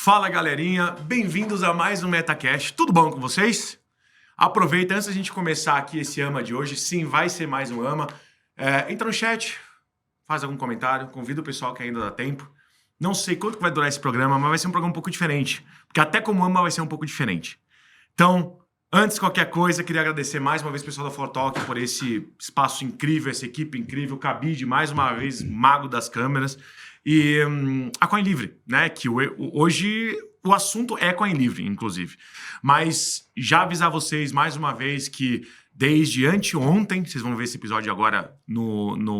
Fala galerinha, bem-vindos a mais um MetaCast. Tudo bom com vocês? Aproveita, antes da gente começar aqui esse AMA de hoje, sim, vai ser mais um AMA. Entra no chat, faz algum comentário, convida o pessoal que ainda dá tempo. Não sei quanto que vai durar esse programa, mas vai ser um programa um pouco diferente, porque até como AMA vai ser um pouco diferente. Então, antes de qualquer coisa, queria agradecer mais uma vez o pessoal da ForTalk por esse espaço incrível, essa equipe incrível, Cabide, mais uma vez, mago das câmeras. E a CoinLivre, né? Que hoje o assunto é CoinLivre, inclusive. Mas já avisar vocês mais uma vez que desde anteontem, vocês vão ver esse episódio agora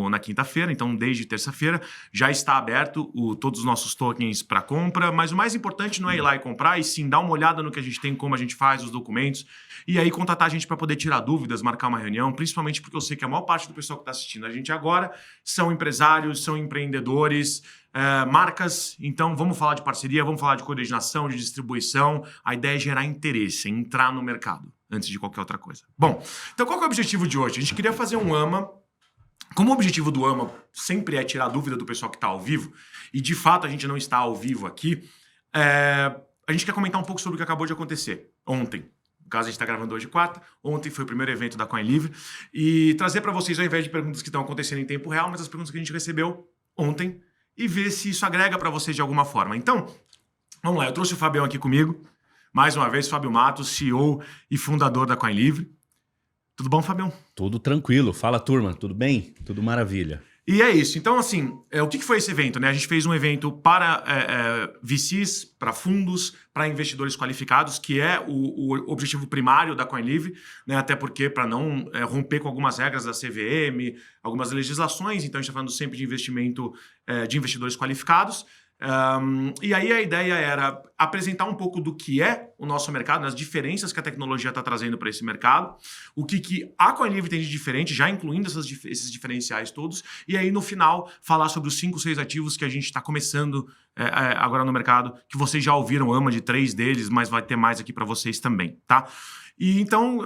na quinta-feira, então desde terça-feira já está aberto todos os nossos tokens para compra, mas o mais importante não é ir lá e comprar, e sim dar uma olhada no que a gente tem, como a gente faz, os documentos, e aí contatar a gente para poder tirar dúvidas, marcar uma reunião, principalmente porque eu sei que a maior parte do pessoal que está assistindo a gente agora são empresários, são empreendedores, marcas, então vamos falar de parceria, vamos falar de coordenação, de distribuição, a ideia é gerar interesse, entrar no mercado antes de qualquer outra coisa. Bom, então qual que é o objetivo de hoje? A gente queria fazer um AMA. Como o objetivo do AMA sempre é tirar dúvida do pessoal que está ao vivo, e de fato a gente não está ao vivo aqui, a gente quer comentar um pouco sobre o que acabou de acontecer ontem. No caso, a gente está gravando hoje quarta, ontem foi o primeiro evento da CoinLivre, e trazer para vocês, ao invés de perguntas que estão acontecendo em tempo real, mas as perguntas que a gente recebeu ontem, e ver se isso agrega para vocês de alguma forma. Então, vamos lá, eu trouxe o Fabião aqui comigo. Mais uma vez, Fábio Matos, CEO e fundador da CoinLivre. Tudo bom, Fabião? Tudo tranquilo. Fala, turma. Tudo bem? Tudo maravilha. E é isso. Então, assim, o que foi esse evento, né? A gente fez um evento para VCs, para fundos, para investidores qualificados, que é o objetivo primário da CoinLivre, né? Até porque, para não romper com algumas regras da CVM, algumas legislações, então a gente está falando sempre de investimento de investidores qualificados. E aí a ideia era apresentar um pouco do que é o nosso mercado, as diferenças que a tecnologia está trazendo para esse mercado, o que a CoinLivre tem de diferente, já incluindo esses diferenciais todos, e aí no final falar sobre os 5, 6 ativos que a gente está começando agora no mercado, que vocês já ouviram AMA de 3 deles, mas vai ter mais aqui para vocês também, tá? E então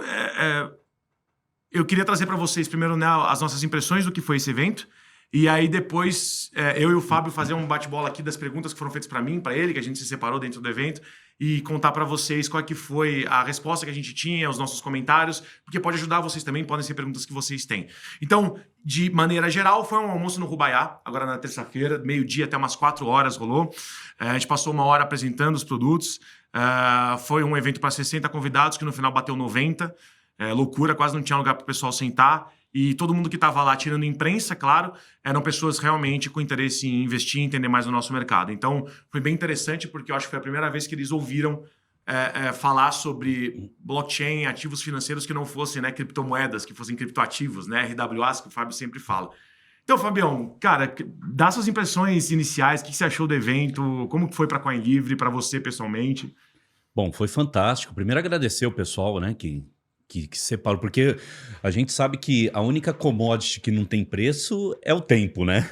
eu queria trazer para vocês primeiro, né, as nossas impressões do que foi esse evento. E aí depois eu e o Fábio fazer um bate-bola aqui das perguntas que foram feitas para mim, para ele, que a gente se separou dentro do evento, e contar para vocês qual é que foi a resposta que a gente tinha, os nossos comentários, porque pode ajudar vocês também, podem ser perguntas que vocês têm. Então, de maneira geral, foi um almoço no Rubaiá, agora na terça-feira, meio-dia até umas 4 horas rolou. A gente passou 1 hora apresentando os produtos. Foi um evento para 60 convidados, que no final bateu 90. Loucura, quase não tinha lugar para o pessoal sentar. E todo mundo que estava lá, tirando imprensa, claro, eram pessoas realmente com interesse em investir e entender mais o nosso mercado. Então, foi bem interessante, porque eu acho que foi a primeira vez que eles ouviram falar sobre blockchain, ativos financeiros que não fossem, né, criptomoedas, que fossem criptoativos, né, RWAs, que o Fábio sempre fala. Então, Fabião, cara, dá suas impressões iniciais, o que você achou do evento, como foi para a CoinLivre, para você pessoalmente? Bom, foi fantástico. Primeiro agradecer o pessoal, né, que separou, porque a gente sabe que a única commodity que não tem preço é o tempo, né?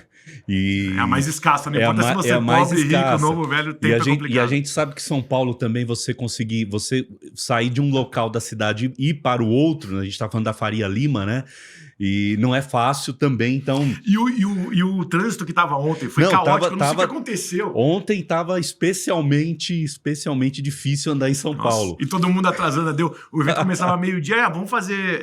É a mais escassa, não importa se você é pobre, rico, novo, velho, o tempo é complicado. E a gente sabe que São Paulo também, você sair de um local da cidade e ir para o outro, né? A gente está falando da Faria Lima, né? E não é fácil também, então... E o trânsito que estava ontem foi caótico, não sei o que aconteceu. Ontem estava especialmente difícil andar em São Paulo. E todo mundo atrasando, o evento começava meio-dia, vamos fazer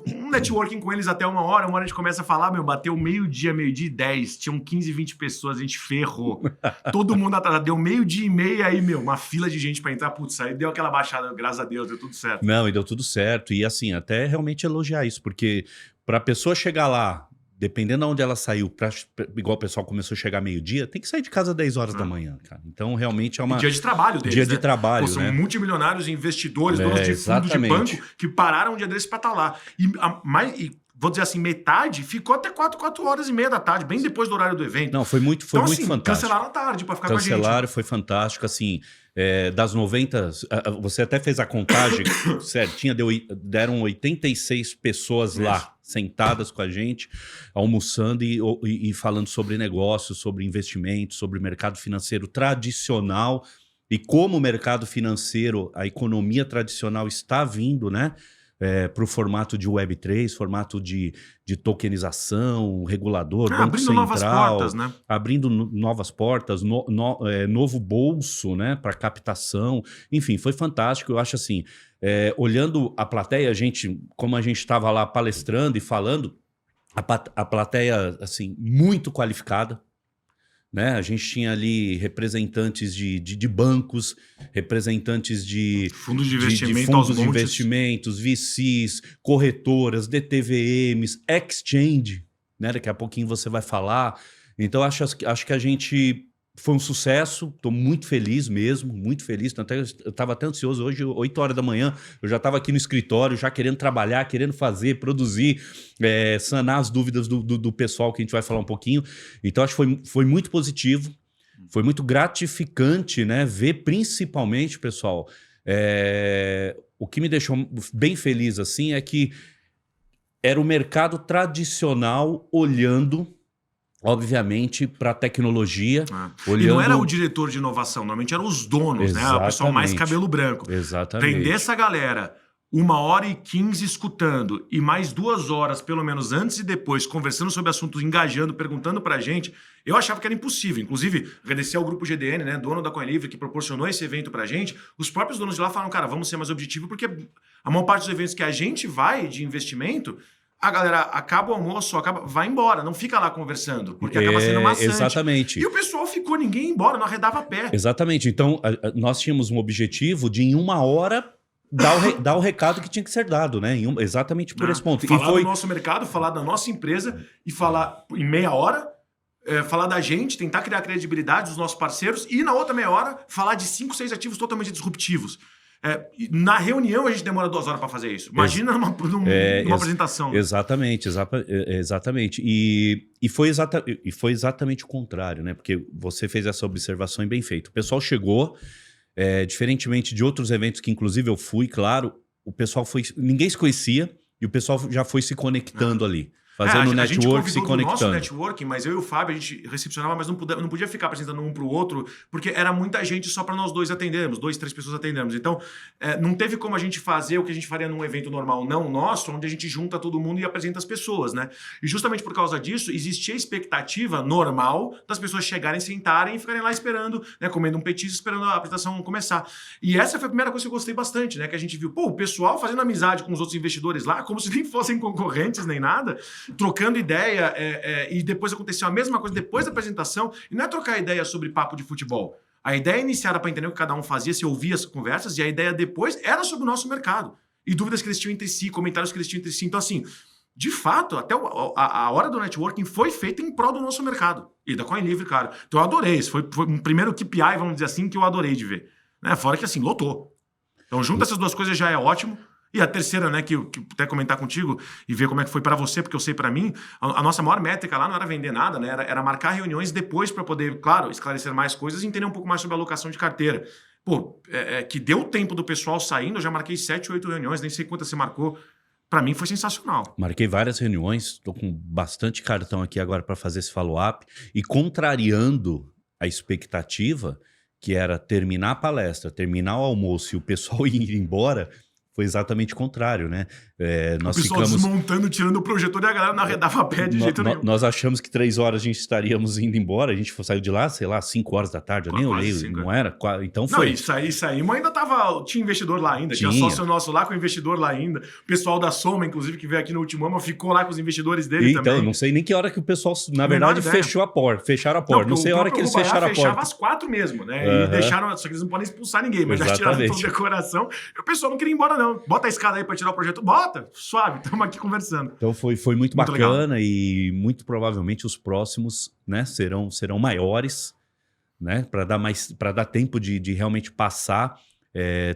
um networking com eles até 1 hora, 1 hora a gente começa a falar, bateu meio-dia e 10, tinham 15, 20 pessoas, a gente ferrou. Todo mundo atrasado, deu meio-dia e meia, aí, uma fila de gente para entrar, putz, aí deu aquela baixada, graças a Deus, deu tudo certo. Não, e deu tudo certo, e assim, até realmente elogiar isso, porque para a pessoa chegar lá, dependendo de onde ela saiu, igual o pessoal começou a chegar meio-dia, tem que sair de casa às 10 horas da manhã, cara. Então, realmente é uma... Dia de trabalho deles, Dia de trabalho, são né? Multimilionários, investidores, donos de fundo de banco, que pararam um dia desses para estar lá. E vou dizer assim, metade ficou até 4 horas e meia da tarde, bem depois do horário do evento. Não, foi muito fantástico. Cancelaram à tarde para ficar com a gente. Cancelaram, foi fantástico, assim... das 90, você até fez a contagem certinha, deram 86 pessoas lá, sentadas com a gente, almoçando e falando sobre negócios, sobre investimentos, sobre mercado financeiro tradicional e como o mercado financeiro, a economia tradicional está vindo, né, para o formato de Web3, formato de tokenização, regulador, Banco abrindo Central, novas portas, né? Abrindo novas portas, novo bolso, né, para captação. Enfim, foi fantástico. Eu acho assim, olhando a plateia, como a gente estava lá palestrando e falando, a plateia assim, muito qualificada. Né? A gente tinha ali representantes de bancos, representantes de fundos de investimento, fundos de investimentos, VCs, corretoras, DTVMs, exchange, né? Daqui a pouquinho você vai falar. Então, acho que a gente foi um sucesso, estou muito feliz mesmo, muito feliz. Eu estava até ansioso hoje, 8 horas da manhã, eu já estava aqui no escritório, já querendo trabalhar, querendo fazer, produzir, sanar as dúvidas do pessoal, que a gente vai falar um pouquinho. Então, acho que foi muito positivo, foi muito gratificante, né, ver principalmente, pessoal, o que me deixou bem feliz assim é que era o mercado tradicional olhando, obviamente, para a tecnologia. Olhando... E não era o diretor de inovação, normalmente eram os donos, né? O pessoal mais cabelo branco. Exatamente. Prender essa galera 1h15 escutando e mais 2 horas, pelo menos antes e depois, conversando sobre assuntos, engajando, perguntando pra gente, eu achava que era impossível. Inclusive, agradecer ao grupo GDN, né, dono da CoinLivre, que proporcionou esse evento pra gente. Os próprios donos de lá falaram, cara, vamos ser mais objetivo, porque a maior parte dos eventos que a gente vai de investimento... A galera acaba o almoço, vai embora, não fica lá conversando, porque acaba sendo maçante. Exatamente. E o pessoal ficou, ninguém ia embora, não arredava a pé. Exatamente. Então, nós tínhamos um objetivo de, em 1 hora, dar o recado que tinha que ser dado, né? Exatamente por esse ponto. Falar do nosso mercado, falar da nossa empresa e falar em meia hora, falar da gente, tentar criar credibilidade dos nossos parceiros e na outra meia hora, falar de 5, 6 ativos totalmente disruptivos. Na reunião a gente demora 2 horas para fazer isso. Imagina numa apresentação. Exatamente. E foi exatamente o contrário, né? Porque você fez essa observação e bem feito. O pessoal chegou, diferentemente de outros eventos que inclusive eu fui, claro, o pessoal ninguém se conhecia e o pessoal já foi se conectando ali. Fazendo network, se conectando. A gente nosso networking, mas eu e o Fábio, a gente recepcionava, mas não podia ficar apresentando um para o outro, porque era muita gente só para nós dois atendermos, 2, 3 pessoas atendermos. Então, não teve como a gente fazer o que a gente faria num evento normal, não nosso, onde a gente junta todo mundo e apresenta as pessoas, né? E justamente por causa disso, existia a expectativa normal das pessoas chegarem, sentarem e ficarem lá esperando, né, comendo um petisco, esperando a apresentação começar. E essa foi a primeira coisa que eu gostei bastante, né? Que a gente viu, o pessoal fazendo amizade com os outros investidores lá, como se nem fossem concorrentes nem nada, trocando ideia, e depois aconteceu a mesma coisa depois da apresentação, e não é trocar ideia sobre papo de futebol. A ideia inicial era para entender o que cada um fazia, se ouvia as conversas, e a ideia depois era sobre o nosso mercado. E dúvidas que eles tinham entre si, comentários que eles tinham entre si. Então, assim, de fato, até a hora do networking foi feita em prol do nosso mercado. E da CoinLivre, cara. Então eu adorei. Isso foi um primeiro KPI, vamos dizer assim, que eu adorei de ver. Né? Fora que, assim, lotou. Então, junto essas duas coisas já é ótimo. E a terceira, né, que até comentar contigo e ver como é que foi para você, porque eu sei para mim, a nossa maior métrica lá não era vender nada, né, era marcar reuniões depois para poder, claro, esclarecer mais coisas e entender um pouco mais sobre a alocação de carteira. Que deu tempo do pessoal saindo, eu já marquei 7, 8 reuniões, nem sei quantas você marcou. Para mim foi sensacional. Marquei várias reuniões, estou com bastante cartão aqui agora para fazer esse follow-up e contrariando a expectativa, que era terminar a palestra, terminar o almoço e o pessoal ir embora. Foi exatamente o contrário, né? Nós o pessoal desmontando, tirando o projetor e a galera não arredava a pé de jeito nenhum. Nós achamos que 3 horas a gente estaríamos indo embora, a gente saiu de lá, sei lá, 5 horas da tarde, eu nem olhei, não era? Então foi. Não, saímos, ainda tinha investidor lá ainda, tinha sócio nosso lá com investidor lá ainda, o pessoal da Soma, inclusive, que veio aqui no último ano, ficou lá com os investidores dele também. Então, não sei nem que hora que o pessoal, na verdade, fecharam a porta, não sei a hora que eles fecharam a porta. Fechava às 4 mesmo, né? E deixaram, só que eles não podem expulsar ninguém, mas já tiraram toda a decoração, e o pessoal não queria ir embora não. Bota a escada aí pra tirar o projeto, bota, suave, estamos aqui conversando. Então foi muito bacana legal. E muito provavelmente os próximos, né, serão maiores, né, para dar tempo de realmente passar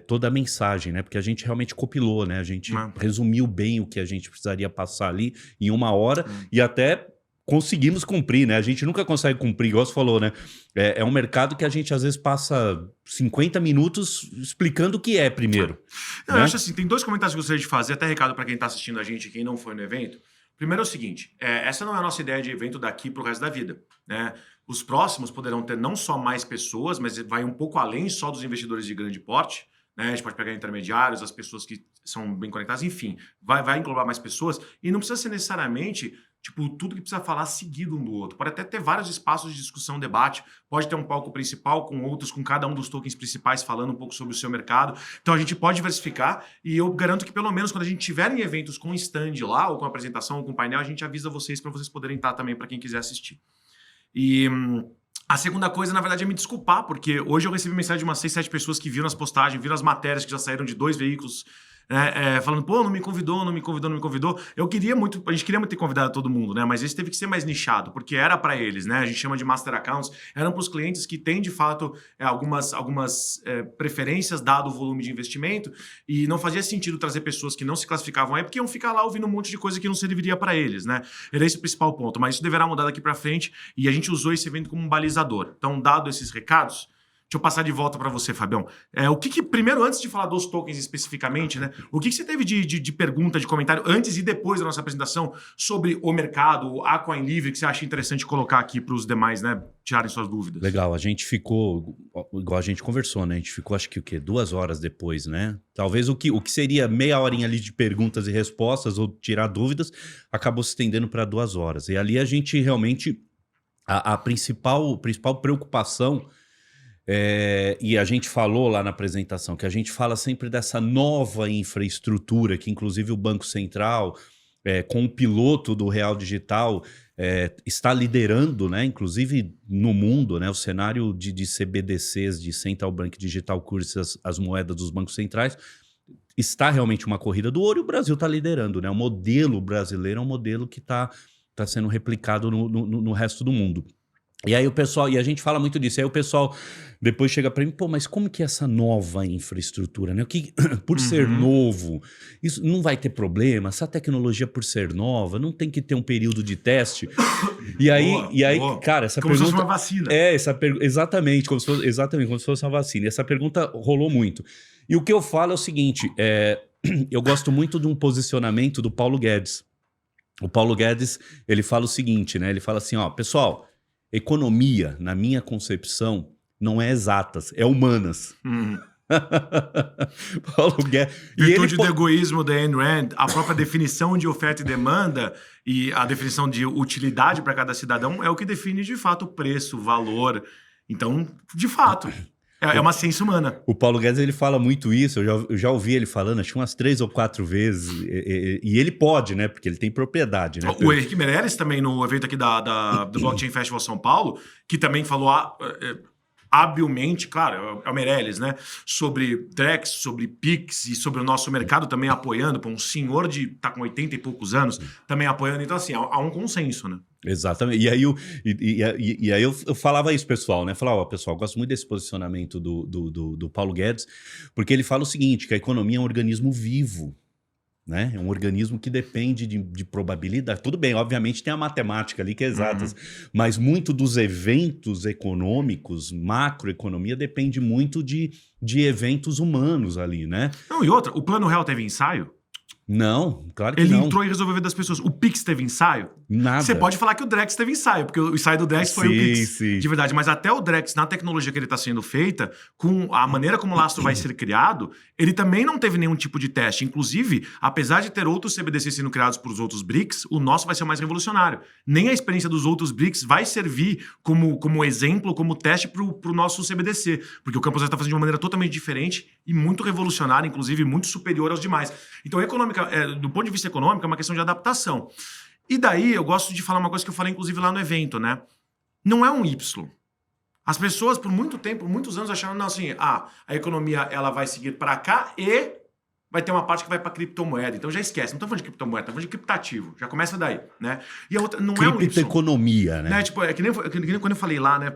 toda a mensagem, né, porque a gente realmente compilou, né, a gente resumiu bem o que a gente precisaria passar ali em 1 hora e até conseguimos cumprir, né? A gente nunca consegue cumprir, igual você falou, né? É um mercado que a gente às vezes passa 50 minutos explicando o que é primeiro. Não, né? Eu acho assim, tem 2 comentários que eu gostaria de fazer, até recado para quem está assistindo a gente e quem não foi no evento. Primeiro é o seguinte, essa não é a nossa ideia de evento daqui para o resto da vida, né? Os próximos poderão ter não só mais pessoas, mas vai um pouco além só dos investidores de grande porte, né? A gente pode pegar intermediários, as pessoas que são bem conectadas, enfim, vai englobar mais pessoas e não precisa ser necessariamente tipo, tudo que precisa falar seguido um do outro. Pode até ter vários espaços de discussão, debate, pode ter um palco principal com outros, com cada um dos tokens principais falando um pouco sobre o seu mercado. Então a gente pode diversificar e eu garanto que pelo menos quando a gente tiver em eventos com stand lá, ou com apresentação, ou com painel, a gente avisa vocês para vocês poderem estar também para quem quiser assistir. E a segunda coisa, na verdade, é me desculpar, porque hoje eu recebi mensagem de umas 6, 7 pessoas que viram as postagens, viram as matérias que já saíram de 2 veículos, falando, pô, não me convidou. Eu queria muito, a gente queria muito ter convidado todo mundo, né? Mas esse teve que ser mais nichado, porque era para eles, né? A gente chama de master accounts, eram para os clientes que têm, de fato, algumas preferências dado o volume de investimento, e não fazia sentido trazer pessoas que não se classificavam aí, porque iam ficar lá ouvindo um monte de coisa que não serviria para eles, né? Era esse o principal ponto, mas isso deverá mudar daqui para frente, e a gente usou esse evento como um balizador. Então, dado esses recados, deixa eu passar de volta para você, Fabião. Primeiro, antes de falar dos tokens especificamente, né? O que você teve de pergunta, de comentário, antes e depois da nossa apresentação sobre o mercado, a Coin Livre, que você acha interessante colocar aqui para os demais, né? Tirarem suas dúvidas? Legal, a gente ficou, igual a gente conversou, né? A gente ficou, acho que o quê? 2 horas depois, né? Talvez o que seria meia horinha ali de perguntas e respostas ou tirar dúvidas, acabou se estendendo para 2 horas. E ali a gente realmente, a principal preocupação. E a gente falou lá na apresentação que a gente fala sempre dessa nova infraestrutura que inclusive o Banco Central, com o piloto do Real Digital, está liderando, né, inclusive no mundo, né, o cenário de CBDCs, de Central Bank Digital Currencies, as moedas dos bancos centrais, está realmente uma corrida do ouro e o Brasil está liderando, né? O modelo brasileiro é um modelo que está sendo replicado no resto do mundo. E aí e a gente fala muito disso, aí o pessoal depois chega para mim, pô, mas como que é essa nova infraestrutura, né? Por ser novo, isso não vai ter problema, essa tecnologia por ser nova, não tem que ter um período de teste. E aí, boa. Cara, essa pergunta... Como se fosse uma vacina. Exatamente, como se fosse uma vacina. E essa pergunta rolou muito. E o que eu falo é o seguinte, eu gosto muito de um posicionamento do Paulo Guedes. O Paulo Guedes, ele fala o seguinte, né? Ele fala assim, ó, pessoal, economia, na minha concepção, não é exatas, é humanas. Paulo Guedes. Virtude do egoísmo da Ayn Rand, a própria definição de oferta e demanda e a definição de utilidade para cada cidadão é o que define de fato o preço, o valor. Então, de fato, é uma ciência humana. O Paulo Guedes, ele fala muito isso, eu já ouvi ele falando, acho que umas 3 ou 4 vezes, e ele pode, né, porque ele tem propriedade, né? O Henrique Meirelles também, no evento aqui do Blockchain Festival São Paulo, que também falou habilmente, claro, é o Meirelles, né, sobre Drex, sobre Pix e sobre o nosso mercado também apoiando, um senhor tá com 80 e poucos anos também apoiando, então assim, há um consenso, né? Exatamente. E aí eu falava isso, pessoal, né? Falava, pessoal, gosto muito desse posicionamento do Paulo Guedes, porque ele fala o seguinte, que a economia é um organismo vivo, né? É um organismo que depende de probabilidade. Tudo bem, obviamente tem a matemática ali que é exatas, mas muito dos eventos econômicos, macroeconomia, depende muito de eventos humanos ali, né? Não, e outra, o Plano Real teve ensaio? Não, claro que não. Ele entrou e resolveu a vida das pessoas. O Pix teve ensaio? Nada. Você pode falar que o Drex teve ensaio, porque o ensaio do Drex foi o Pix, sim. De verdade. Mas até o Drex, na tecnologia que ele está sendo feita, com a maneira como o lastro vai ser criado, ele também não teve nenhum tipo de teste. Inclusive, apesar de ter outros CBDCs sendo criados por os outros BRICS, o nosso vai ser o mais revolucionário. Nem a experiência dos outros BRICS vai servir como exemplo, como teste para o nosso CBDC, porque o Campos está fazendo de uma maneira totalmente diferente e muito revolucionária, inclusive muito superior aos demais. Então, do ponto de vista econômico, é uma questão de adaptação. E daí, eu gosto de falar uma coisa que eu falei, inclusive, lá no evento, né? Não é um Y. As pessoas, por muito tempo, muitos anos, acharam, não, assim, a economia ela vai seguir para cá e vai ter uma parte que vai para criptomoeda. Então já esquece, não estamos falando de criptomoeda, estamos falando de criptativo. Já começa daí, né? E a outra, não é um Y. Criptoeconomia, né? Tipo, que nem quando eu falei lá, né?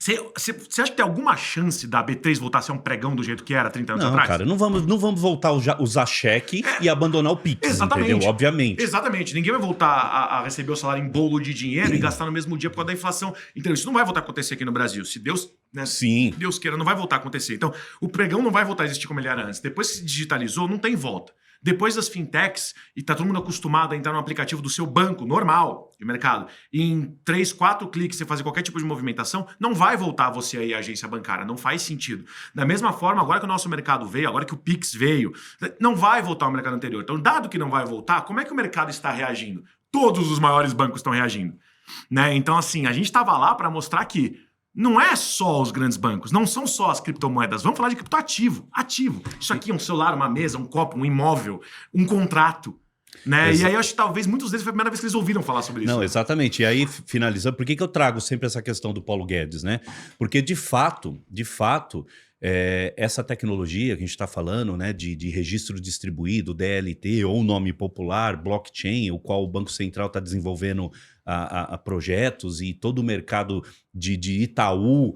Você acha que tem alguma chance da B3 voltar a ser um pregão do jeito que era 30 anos atrás? Não, cara, não vamos voltar a usar cheque e abandonar o Pix, exatamente, entendeu? Obviamente. Exatamente. Ninguém vai voltar a receber o salário em bolo de dinheiro e gastar no mesmo dia por causa da inflação. Então, isso não vai voltar a acontecer aqui no Brasil. Se Deus, né, Sim. Deus queira, não vai voltar a acontecer. Então, o pregão não vai voltar a existir como ele era antes. Depois que se digitalizou, não tem volta. Depois das fintechs, e tá todo mundo acostumado a entrar no aplicativo do seu banco normal de mercado, e em 3, 4 cliques você fazer qualquer tipo de movimentação, não vai voltar você aí à agência bancária, não faz sentido. Da mesma forma, agora que o nosso mercado veio, agora que o Pix veio, não vai voltar ao mercado anterior. Então, dado que não vai voltar, como é que o mercado está reagindo? Todos os maiores bancos estão reagindo. Né? Então, assim, a gente estava lá para mostrar que não é só os grandes bancos, não são só as criptomoedas. Vamos falar de criptoativo. Ativo. Isso aqui é um celular, uma mesa, um copo, um imóvel, um contrato. Né? E aí eu acho que talvez muitos deles foi a primeira vez que eles ouviram falar sobre isso. Não, exatamente. E aí, finalizando, por que eu trago sempre essa questão do Paulo Guedes, né? Porque, de fato, essa tecnologia que a gente está falando, né, de registro distribuído, DLT, ou nome popular, blockchain, o qual o Banco Central está desenvolvendo a projetos, e todo o mercado de Itaú,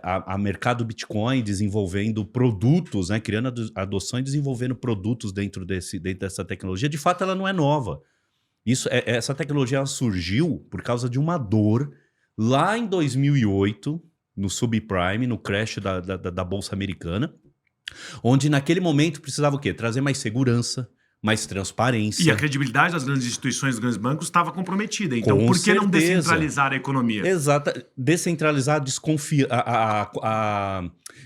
a mercado Bitcoin desenvolvendo produtos, né, criando adoção e desenvolvendo produtos dentro dessa tecnologia. De fato, ela não é nova. Essa tecnologia ela surgiu por causa de uma dor lá em 2008, no subprime, no crash da Bolsa Americana, onde naquele momento precisava o quê? Trazer mais segurança, mais transparência. E a credibilidade das grandes instituições, dos grandes bancos, estava comprometida. Então, Com por que não certeza. descentralizar a economia? Exato. Descentralizar,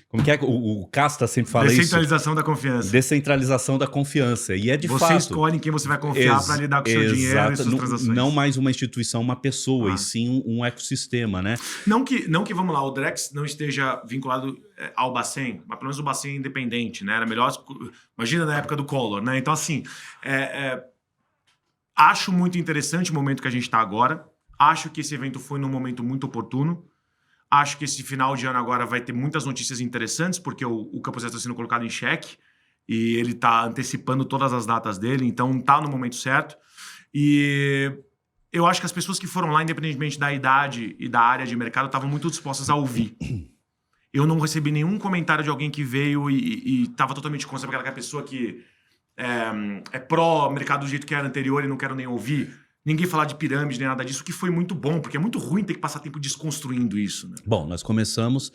como que é? O Casta sempre fala isso. Descentralização da confiança. Descentralização da confiança. E é de fato. Você escolhe em quem você vai confiar para lidar com o seu dinheiro e suas transações. Não mais uma instituição, uma pessoa, e sim um ecossistema, né? Não que, vamos lá, o Drex não esteja vinculado ao Bacen, mas pelo menos o Bacen é independente, né? Era melhor... Imagina na época do Collor, né? Então, assim, acho muito interessante o momento que a gente está agora. Acho que esse evento foi num momento muito oportuno. Acho que esse final de ano agora vai ter muitas notícias interessantes, porque o Campo Zero está sendo colocado em xeque e ele está antecipando todas as datas dele, então está no momento certo. E eu acho que as pessoas que foram lá, independentemente da idade e da área de mercado, estavam muito dispostas a ouvir. Eu não recebi nenhum comentário de alguém que veio e estava totalmente contra aquela pessoa que é pró-mercado do jeito que era anterior e não quero nem ouvir. Ninguém falar de pirâmide nem nada disso, o que foi muito bom, porque é muito ruim ter que passar tempo desconstruindo isso. Né? Bom, nós começamos,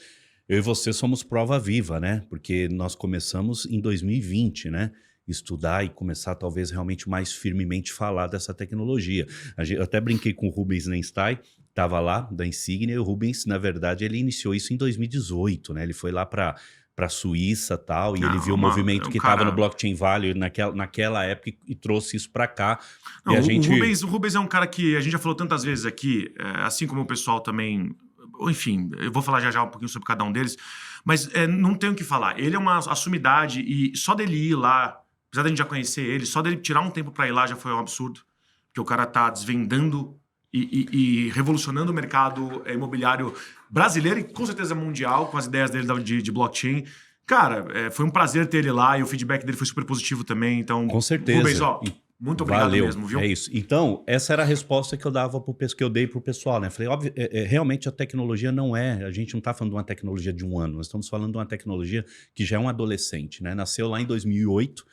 eu e você somos prova viva, né? Porque nós começamos em 2020, né? Estudar e começar talvez realmente mais firmemente falar dessa tecnologia. Eu até brinquei com o Rubens Nenstein, estava lá, da Insignia, e o Rubens, na verdade, ele iniciou isso em 2018, né? Ele foi lá para a Suíça e tal, e ele viu o movimento que estava no Blockchain Valley naquela época e trouxe isso para cá. Não, o Rubens é um cara que a gente já falou tantas vezes aqui, assim como o pessoal também... Enfim, eu vou falar já um pouquinho sobre cada um deles, mas não tenho o que falar. Ele é uma sumidade e só dele ir lá, apesar da gente já conhecer ele, só dele tirar um tempo para ir lá já foi um absurdo, porque o cara tá desvendando e revolucionando o mercado imobiliário brasileiro e com certeza mundial, com as ideias dele de blockchain. Cara, foi um prazer ter ele lá e o feedback dele foi super positivo também. Então, com certeza. Rubens, muito obrigado mesmo, viu? É isso. Então, essa era a resposta que eu dei pro pessoal, né? Falei, óbvio, realmente a tecnologia não a gente não tá falando de uma tecnologia de um ano, nós estamos falando de uma tecnologia que já é um adolescente, né? Nasceu lá em 2008,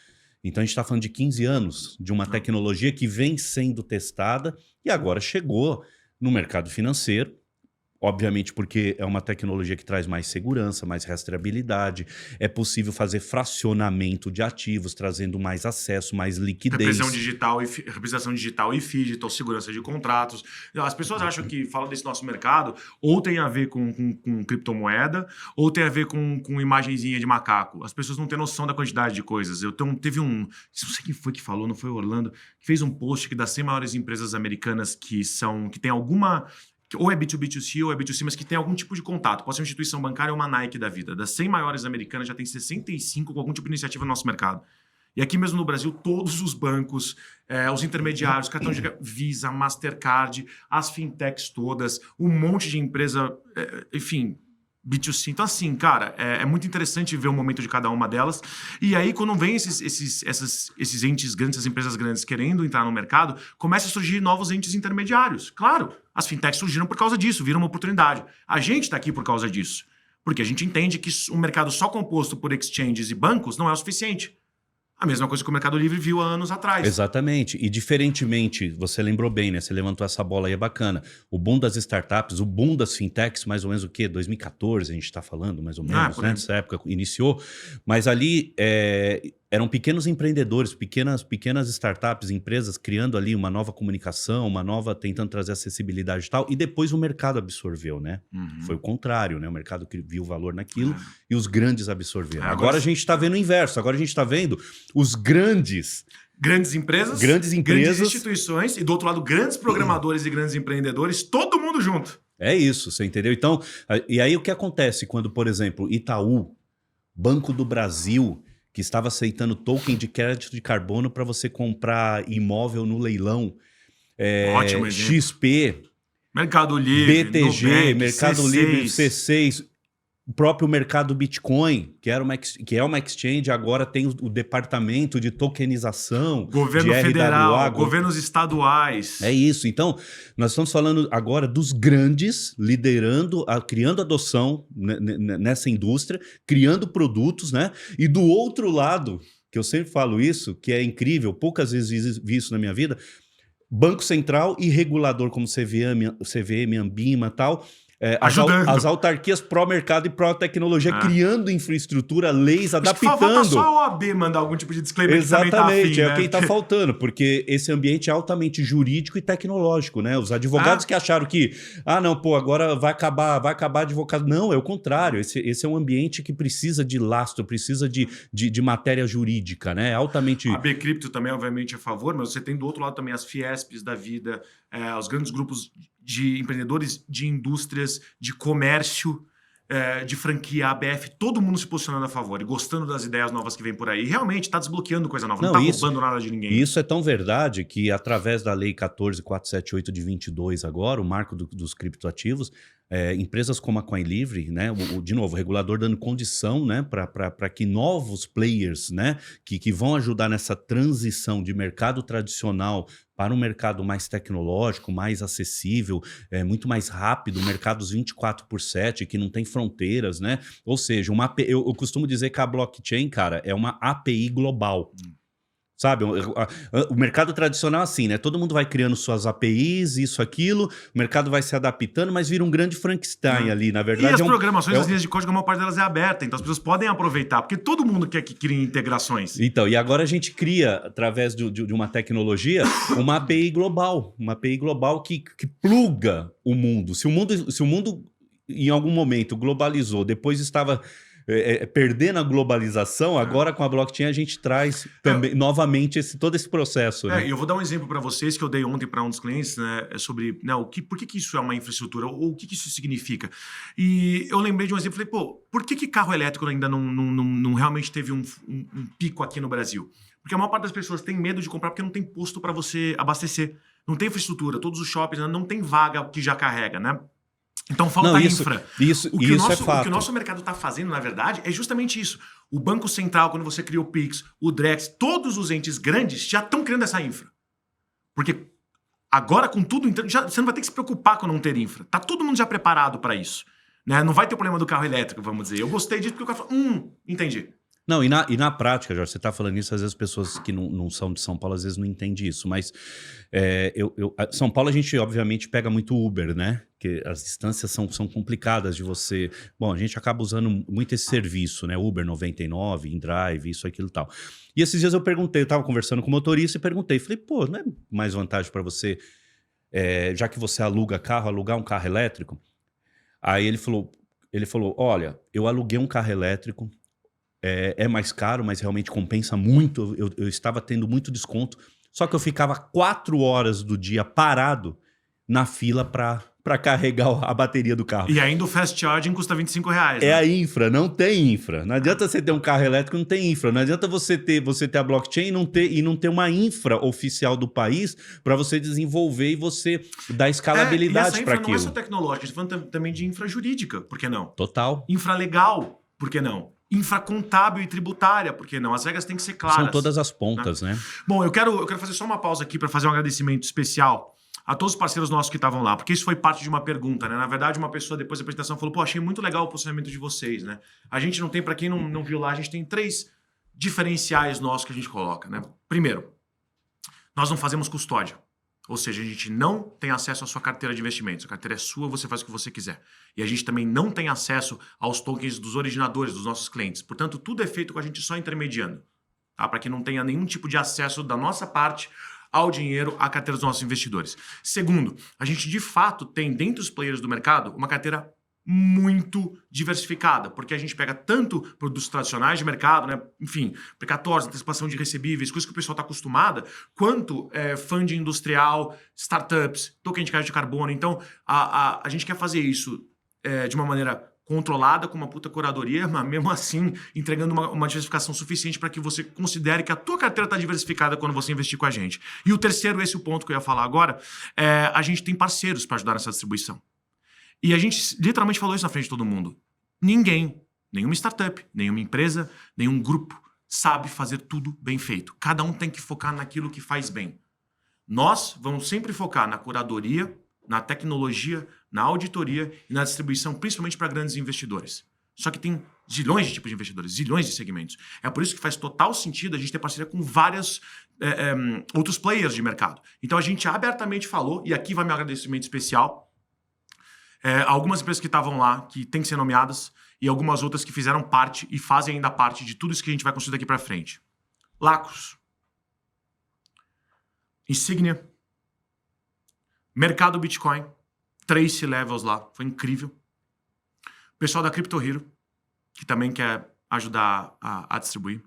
então a gente está falando de 15 anos de uma tecnologia que vem sendo testada e agora chegou no mercado financeiro. Obviamente porque é uma tecnologia que traz mais segurança, mais rastreabilidade, é possível fazer fracionamento de ativos, trazendo mais acesso, mais liquidez. Representação digital e digital, segurança de contratos. As pessoas acham que falam desse nosso mercado ou tem a ver com criptomoeda ou tem a ver com imagenzinha de macaco. As pessoas não têm noção da quantidade de coisas. Teve não sei quem foi que falou, não foi o Orlando, que fez um post que das 100 maiores empresas americanas que tem alguma... ou é B2B2C ou é B2C, mas que tem algum tipo de contato. Pode ser uma instituição bancária ou uma Nike da vida. Das 100 maiores americanas, já tem 65 com algum tipo de iniciativa no nosso mercado. E aqui mesmo no Brasil, todos os bancos, os intermediários, cartão de Visa, Mastercard, as fintechs todas, um monte de empresa, enfim... B2C. Então, assim, cara, é muito interessante ver o momento de cada uma delas. E aí, quando vem esses entes grandes, essas empresas grandes querendo entrar no mercado, começa a surgir novos entes intermediários. Claro, as fintechs surgiram por causa disso, viram uma oportunidade. A gente está aqui por causa disso. Porque a gente entende que um mercado só composto por exchanges e bancos não é o suficiente. A mesma coisa que o Mercado Livre viu há anos atrás. Exatamente. E diferentemente, você lembrou bem, né? Você levantou essa bola aí, é bacana. O boom das startups, o boom das fintechs, mais ou menos o quê? 2014 a gente está falando, mais ou menos, né? Nessa época iniciou. Mas ali, eram pequenos empreendedores, pequenas startups, empresas criando ali uma nova comunicação, tentando trazer acessibilidade e tal, e depois o mercado absorveu, né? Foi o contrário, né? O mercado viu valor naquilo e os grandes absorveram. Agora a gente está vendo o inverso, agora a gente está vendo os grandes empresas, grandes instituições e do outro lado grandes programadores e grandes empreendedores, todo mundo junto. É isso, você entendeu? Então, e aí o que acontece quando, por exemplo, Itaú, Banco do Brasil, que estava aceitando token de crédito de carbono para você comprar imóvel no leilão, Ótimo exemplo. XP, Mercado Livre, BTG, Nubank, Mercado C6. Livre, C6, o próprio mercado Bitcoin, que é uma exchange, agora tem o departamento de tokenização, Governo de federal, RWA, governos estaduais. É isso. Então, nós estamos falando agora dos grandes liderando, criando adoção nessa indústria, criando produtos, né? E do outro lado, que eu sempre falo isso, que é incrível, poucas vezes vi isso na minha vida, Banco Central e regulador como CVM, Anbima e tal, as autarquias pró-mercado e pró-tecnologia criando infraestrutura, leis, adaptando. Falta só a OAB mandar algum tipo de disclaimer. Exatamente, que também tá afim, é o que está faltando, porque esse ambiente é altamente jurídico e tecnológico, né? Os advogados que acharam que, não, pô, agora vai acabar advogado. Não, é o contrário, esse é um ambiente que precisa de lastro, precisa de matéria jurídica, né? Altamente... A B-Cripto também, obviamente, é a favor, mas você tem do outro lado também as Fiesps da vida, os grandes grupos de empreendedores de indústrias, de comércio, de franquia, ABF, todo mundo se posicionando a favor e gostando das ideias novas que vem por aí. Realmente está desbloqueando coisa nova, não está roubando nada de ninguém. Isso é tão verdade que, através da Lei 14.478 de 22 agora, o marco dos criptoativos, empresas como a CoinLivre, né, de novo, o regulador dando condição, né, para que novos players, né, que vão ajudar nessa transição de mercado tradicional para um mercado mais tecnológico, mais acessível, muito mais rápido, mercados 24/7, que não tem fronteiras, né? Ou seja, eu costumo dizer que a blockchain, cara, é uma API global. Sabe, o mercado tradicional é assim, né? Todo mundo vai criando suas APIs, isso, aquilo, o mercado vai se adaptando, mas vira um grande Frankenstein ali, na verdade. E as programações, as linhas de código, a maior parte delas é aberta, então as pessoas podem aproveitar, porque todo mundo quer que criem integrações. Então, e agora a gente cria, através de uma tecnologia, uma API global que pluga o mundo. Se o mundo em algum momento globalizou, depois estava... perdendo a globalização, agora com a blockchain a gente traz também novamente todo esse processo. Né? Eu vou dar um exemplo para vocês que eu dei ontem para um dos clientes, né, sobre por que isso é uma infraestrutura, ou o que isso significa. E eu lembrei de um exemplo, falei, pô, por que carro elétrico ainda não realmente teve um pico aqui no Brasil? Porque a maior parte das pessoas tem medo de comprar porque não tem posto para você abastecer. Não tem infraestrutura, todos os shoppings não tem vaga que já carrega, né? Então falta infra. O que o nosso mercado está fazendo, na verdade, é justamente isso. O Banco Central, quando você cria o Pix, o Drex, todos os entes grandes já estão criando essa infra. Porque agora, com tudo, você não vai ter que se preocupar com não ter infra. Tá todo mundo já preparado para isso. Né? Não vai ter o problema do carro elétrico, vamos dizer. Eu gostei disso porque o cara falou, entendi. Não, e na prática, Jorge, você está falando isso, às vezes as pessoas que não são de São Paulo, às vezes não entendem isso, mas São Paulo a gente, obviamente, pega muito Uber, né? Porque as distâncias são complicadas de você... Bom, a gente acaba usando muito esse serviço, né? Uber 99, InDrive, isso, aquilo e tal. E esses dias eu estava conversando com o motorista e perguntei, falei, pô, não é mais vantagem para você, já que você aluga carro, alugar um carro elétrico? Aí ele falou, olha, eu aluguei um carro elétrico, é mais caro, mas realmente compensa muito. Eu estava tendo muito desconto. Só que eu ficava 4 horas do dia parado na fila para carregar a bateria do carro. E ainda o fast charging custa R$25. Né? É a infra, não tem infra. Não adianta você ter um carro elétrico, não tem infra. Não adianta você ter a blockchain e não ter uma infra oficial do país para você desenvolver e você dar escalabilidade para aquilo. Não é só tecnológica, a gente está falando também de infra jurídica, por que não? Total. Infra legal, por que não? Infracontábil e tributária, por que não? As regras têm que ser claras. São todas as pontas, né? Bom, eu quero fazer só uma pausa aqui para fazer um agradecimento especial a todos os parceiros nossos que estavam lá, porque isso foi parte de uma pergunta, né? Na verdade, uma pessoa depois da apresentação falou, pô, achei muito legal o posicionamento de vocês, né? A gente não tem, para quem não viu lá, a gente tem 3 diferenciais nossos que a gente coloca, né? Primeiro, nós não fazemos custódia. Ou seja, a gente não tem acesso à sua carteira de investimentos. A carteira é sua, você faz o que você quiser. E a gente também não tem acesso aos tokens dos originadores, dos nossos clientes. Portanto, tudo é feito com a gente só intermediando. tá? Para que não tenha nenhum tipo de acesso da nossa parte ao dinheiro, à carteira dos nossos investidores. Segundo, a gente de fato tem dentro dos players do mercado uma carteira muito diversificada, porque a gente pega tanto produtos tradicionais de mercado, né? Enfim, precatórios, antecipação de recebíveis, coisas que o pessoal está acostumada, quanto funding industrial, startups, token de crédito de carbono. Então, a gente quer fazer isso de uma maneira controlada, com uma puta curadoria, mas mesmo assim entregando uma diversificação suficiente para que você considere que a tua carteira está diversificada quando você investir com a gente. E o terceiro, esse é o ponto que eu ia falar agora, a gente tem parceiros para ajudar nessa distribuição. E a gente literalmente falou isso na frente de todo mundo. Ninguém, nenhuma startup, nenhuma empresa, nenhum grupo sabe fazer tudo bem feito. Cada um tem que focar naquilo que faz bem. Nós vamos sempre focar na curadoria, na tecnologia, na auditoria e na distribuição, principalmente para grandes investidores. Só que tem zilhões de tipos de investidores, zilhões de segmentos. É por isso que faz total sentido a gente ter parceria com vários outros players de mercado. Então a gente abertamente falou, e aqui vai meu agradecimento especial, algumas empresas que estavam lá, que têm que ser nomeadas, e algumas outras que fizeram parte e fazem ainda parte de tudo isso que a gente vai construir daqui para frente. Lacros, Insignia, Mercado Bitcoin, 3 C-Levels lá, foi incrível. O pessoal da Crypto Hero, que também quer ajudar a distribuir.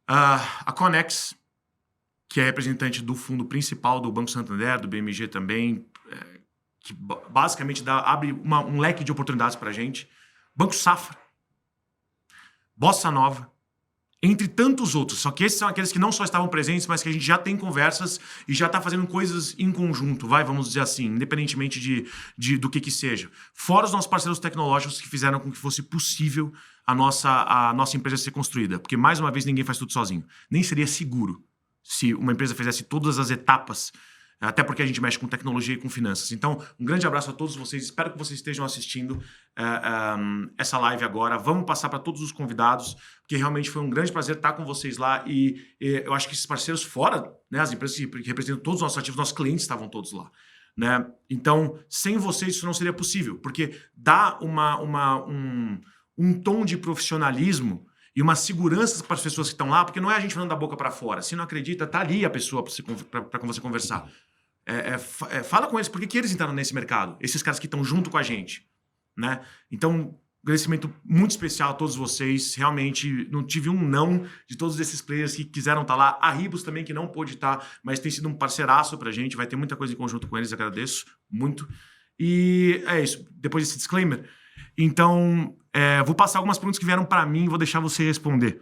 A Conex, que é representante do fundo principal do Banco Santander, do BMG também, que basicamente abre um leque de oportunidades para a gente. Banco Safra, Bossa Nova, entre tantos outros. Só que esses são aqueles que não só estavam presentes, mas que a gente já tem conversas e já está fazendo coisas em conjunto, vamos dizer assim, independentemente do que seja. Fora os nossos parceiros tecnológicos que fizeram com que fosse possível a nossa empresa ser construída. Porque, mais uma vez, ninguém faz tudo sozinho. Nem seria seguro se uma empresa fizesse todas as etapas, até porque a gente mexe com tecnologia e com finanças. Então, um grande abraço a todos vocês. Espero que vocês estejam assistindo essa live agora. Vamos passar para todos os convidados, porque realmente foi um grande prazer estar com vocês lá. E eu acho que esses parceiros fora, né, as empresas que representam todos os nossos ativos, nossos clientes estavam todos lá. Né? Então, sem vocês isso não seria possível, porque dá um tom de profissionalismo e uma segurança para as pessoas que estão lá, porque não é a gente falando da boca para fora. Se não acredita, tá ali a pessoa para com você conversar. Fala com eles por que eles entraram nesse mercado, esses caras que estão junto com a gente, né? Então, agradecimento muito especial a todos vocês. Realmente não tive um não de todos esses players que quiseram estar lá. A Ribos também, que não pôde estar, mas tem sido um parceiraço pra gente. Vai ter muita coisa em conjunto com eles, agradeço muito. E é isso, depois desse disclaimer. Então, vou passar algumas perguntas que vieram para mim e vou deixar você responder.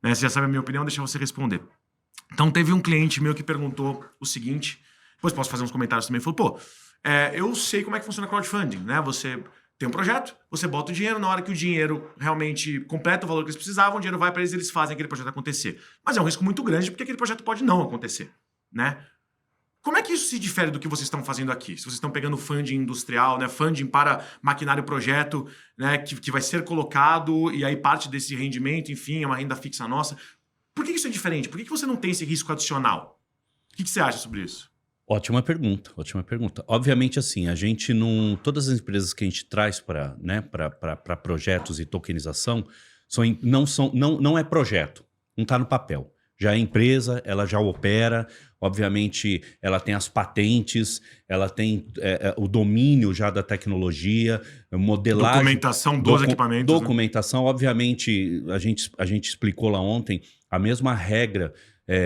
Né? Você já sabe a minha opinião, deixar você responder. Então, teve um cliente meu que perguntou o seguinte, depois posso fazer uns comentários também, falou, eu sei como é que funciona crowdfunding, né? Você tem um projeto, você bota o dinheiro, na hora que o dinheiro realmente completa o valor que eles precisavam, o dinheiro vai para eles, eles fazem aquele projeto acontecer. Mas é um risco muito grande, porque aquele projeto pode não acontecer, né? Como é que isso se difere do que vocês estão fazendo aqui? Se vocês estão pegando funding industrial, né, funding para maquinário projeto, né, que vai ser colocado e aí parte desse rendimento, enfim, é uma renda fixa nossa. Por que isso é diferente? Por que você não tem esse risco adicional? O que você acha sobre isso? Ótima pergunta, ótima pergunta. Obviamente, assim, a gente não... Todas as empresas que a gente traz para projetos e tokenização não é projeto, não está no papel. Já é empresa, ela já opera, obviamente ela tem as patentes, ela tem o domínio já da tecnologia, modelagem... Documentação dos equipamentos. Documentação, né? Obviamente, a gente explicou lá ontem, a mesma regra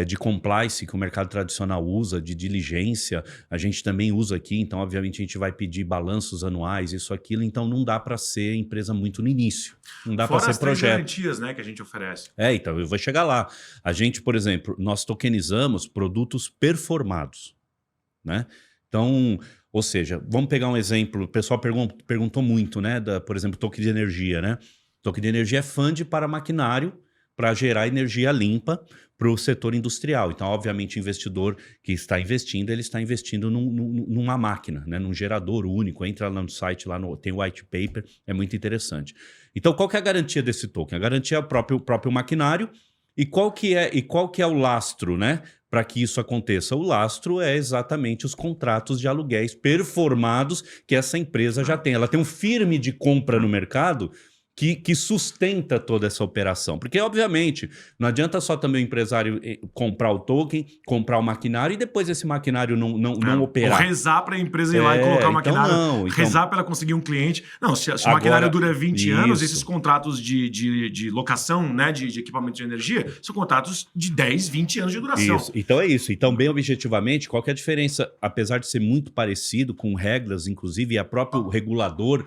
de compliance que o mercado tradicional usa, de diligência, a gente também usa aqui, então obviamente a gente vai pedir balanços anuais, isso, aquilo, então não dá para ser empresa muito no início, não dá para ser projeto. Fora as garantias, né, que a gente oferece. Então eu vou chegar lá. A gente, por exemplo, nós tokenizamos produtos performados, né? Então, ou seja, vamos pegar um exemplo, o pessoal perguntou muito, né, por exemplo, token de energia, né? Token de energia é fund para maquinário, para gerar energia limpa para o setor industrial. Então, obviamente, o investidor que está investindo, ele está investindo numa máquina, né? Num gerador único. Entra lá no site, tem o white paper, é muito interessante. Então, qual que é a garantia desse token? A garantia é o próprio maquinário. E qual que é o lastro, né? Para que isso aconteça? O lastro é exatamente os contratos de aluguéis performados que essa empresa já tem. Ela tem um firme de compra no mercado que sustenta toda essa operação. Porque, obviamente, não adianta só também o empresário comprar o token, comprar o maquinário e depois esse maquinário não operar. Ou rezar para a empresa ir lá e colocar o maquinário, então rezar para ela conseguir um cliente. Não, se o maquinário dura 20 anos, esses contratos de locação, né, de equipamento de energia, são contratos de 10, 20 anos de duração. Isso. Então é isso. Então, bem objetivamente, qual que é a diferença? Apesar de ser muito parecido com regras, inclusive, e a próprio regulador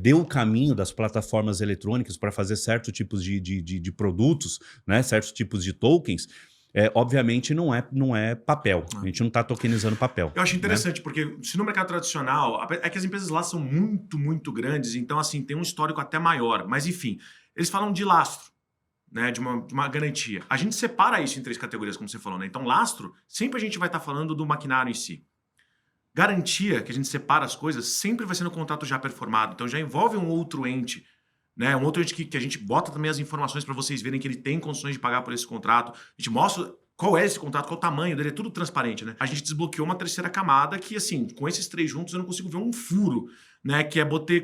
deu o caminho das plataformas eletrônicas para fazer certos tipos de produtos, né, certos tipos de tokens, obviamente não é papel. A gente não está tokenizando papel. Eu acho interessante, né? Porque se no mercado tradicional, é que as empresas lá são muito, muito grandes, então assim, tem um histórico até maior. Mas enfim, eles falam de lastro, né, de uma garantia. A gente separa isso em 3 categorias, como você falou, né? Então lastro, sempre a gente vai estar falando do maquinário em si. Garantia, que a gente separa as coisas, sempre vai ser no contrato já performado. Então já envolve um outro ente, né? Um outro ente que a gente bota também as informações para vocês verem que ele tem condições de pagar por esse contrato. A gente mostra qual é esse contrato, qual o tamanho dele, é tudo transparente, né? A gente desbloqueou uma 3ª camada que, assim, com esses 3 juntos eu não consigo ver um furo, né? Que é poder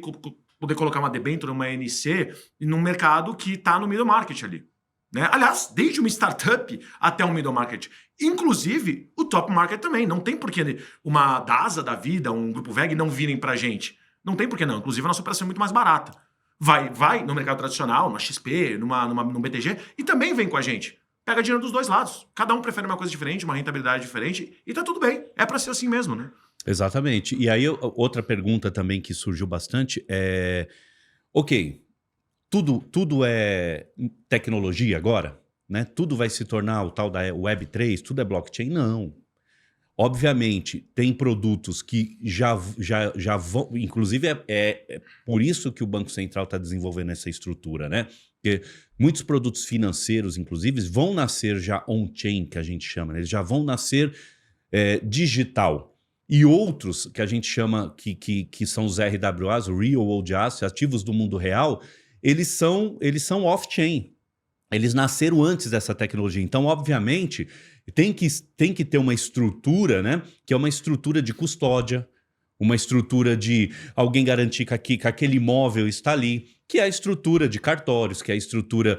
colocar uma debênture, uma NC, num mercado que está no middle market ali. Né? Aliás, desde uma startup até um middle market. Inclusive, o top market também. Não tem por que uma DASA da vida, um grupo VEG não virem pra gente. Não tem por que não. Inclusive, a nossa operação é muito mais barata. Vai no mercado tradicional, numa XP, num BTG, e também vem com a gente. Pega dinheiro dos dois lados. Cada um prefere uma coisa diferente, uma rentabilidade diferente, e tá tudo bem. É pra ser assim mesmo, né? Exatamente. E aí, outra pergunta também que surgiu bastante é... Ok, tudo é tecnologia agora, né? Tudo vai se tornar o tal da Web3, tudo é blockchain? Não. Obviamente, tem produtos que já vão... Inclusive, é por isso que o Banco Central está desenvolvendo essa estrutura, né? Porque muitos produtos financeiros, inclusive, vão nascer já on-chain, que a gente chama, né? Eles já vão nascer digital. E outros, que a gente chama, que são os RWAs, o Real World Assets, ativos do mundo real, eles são off-chain. Eles nasceram antes dessa tecnologia. Então, obviamente, tem que ter uma estrutura, né? Que é uma estrutura de custódia, uma estrutura de alguém garantir que aquele imóvel está ali, que é a estrutura de cartórios, que é a estrutura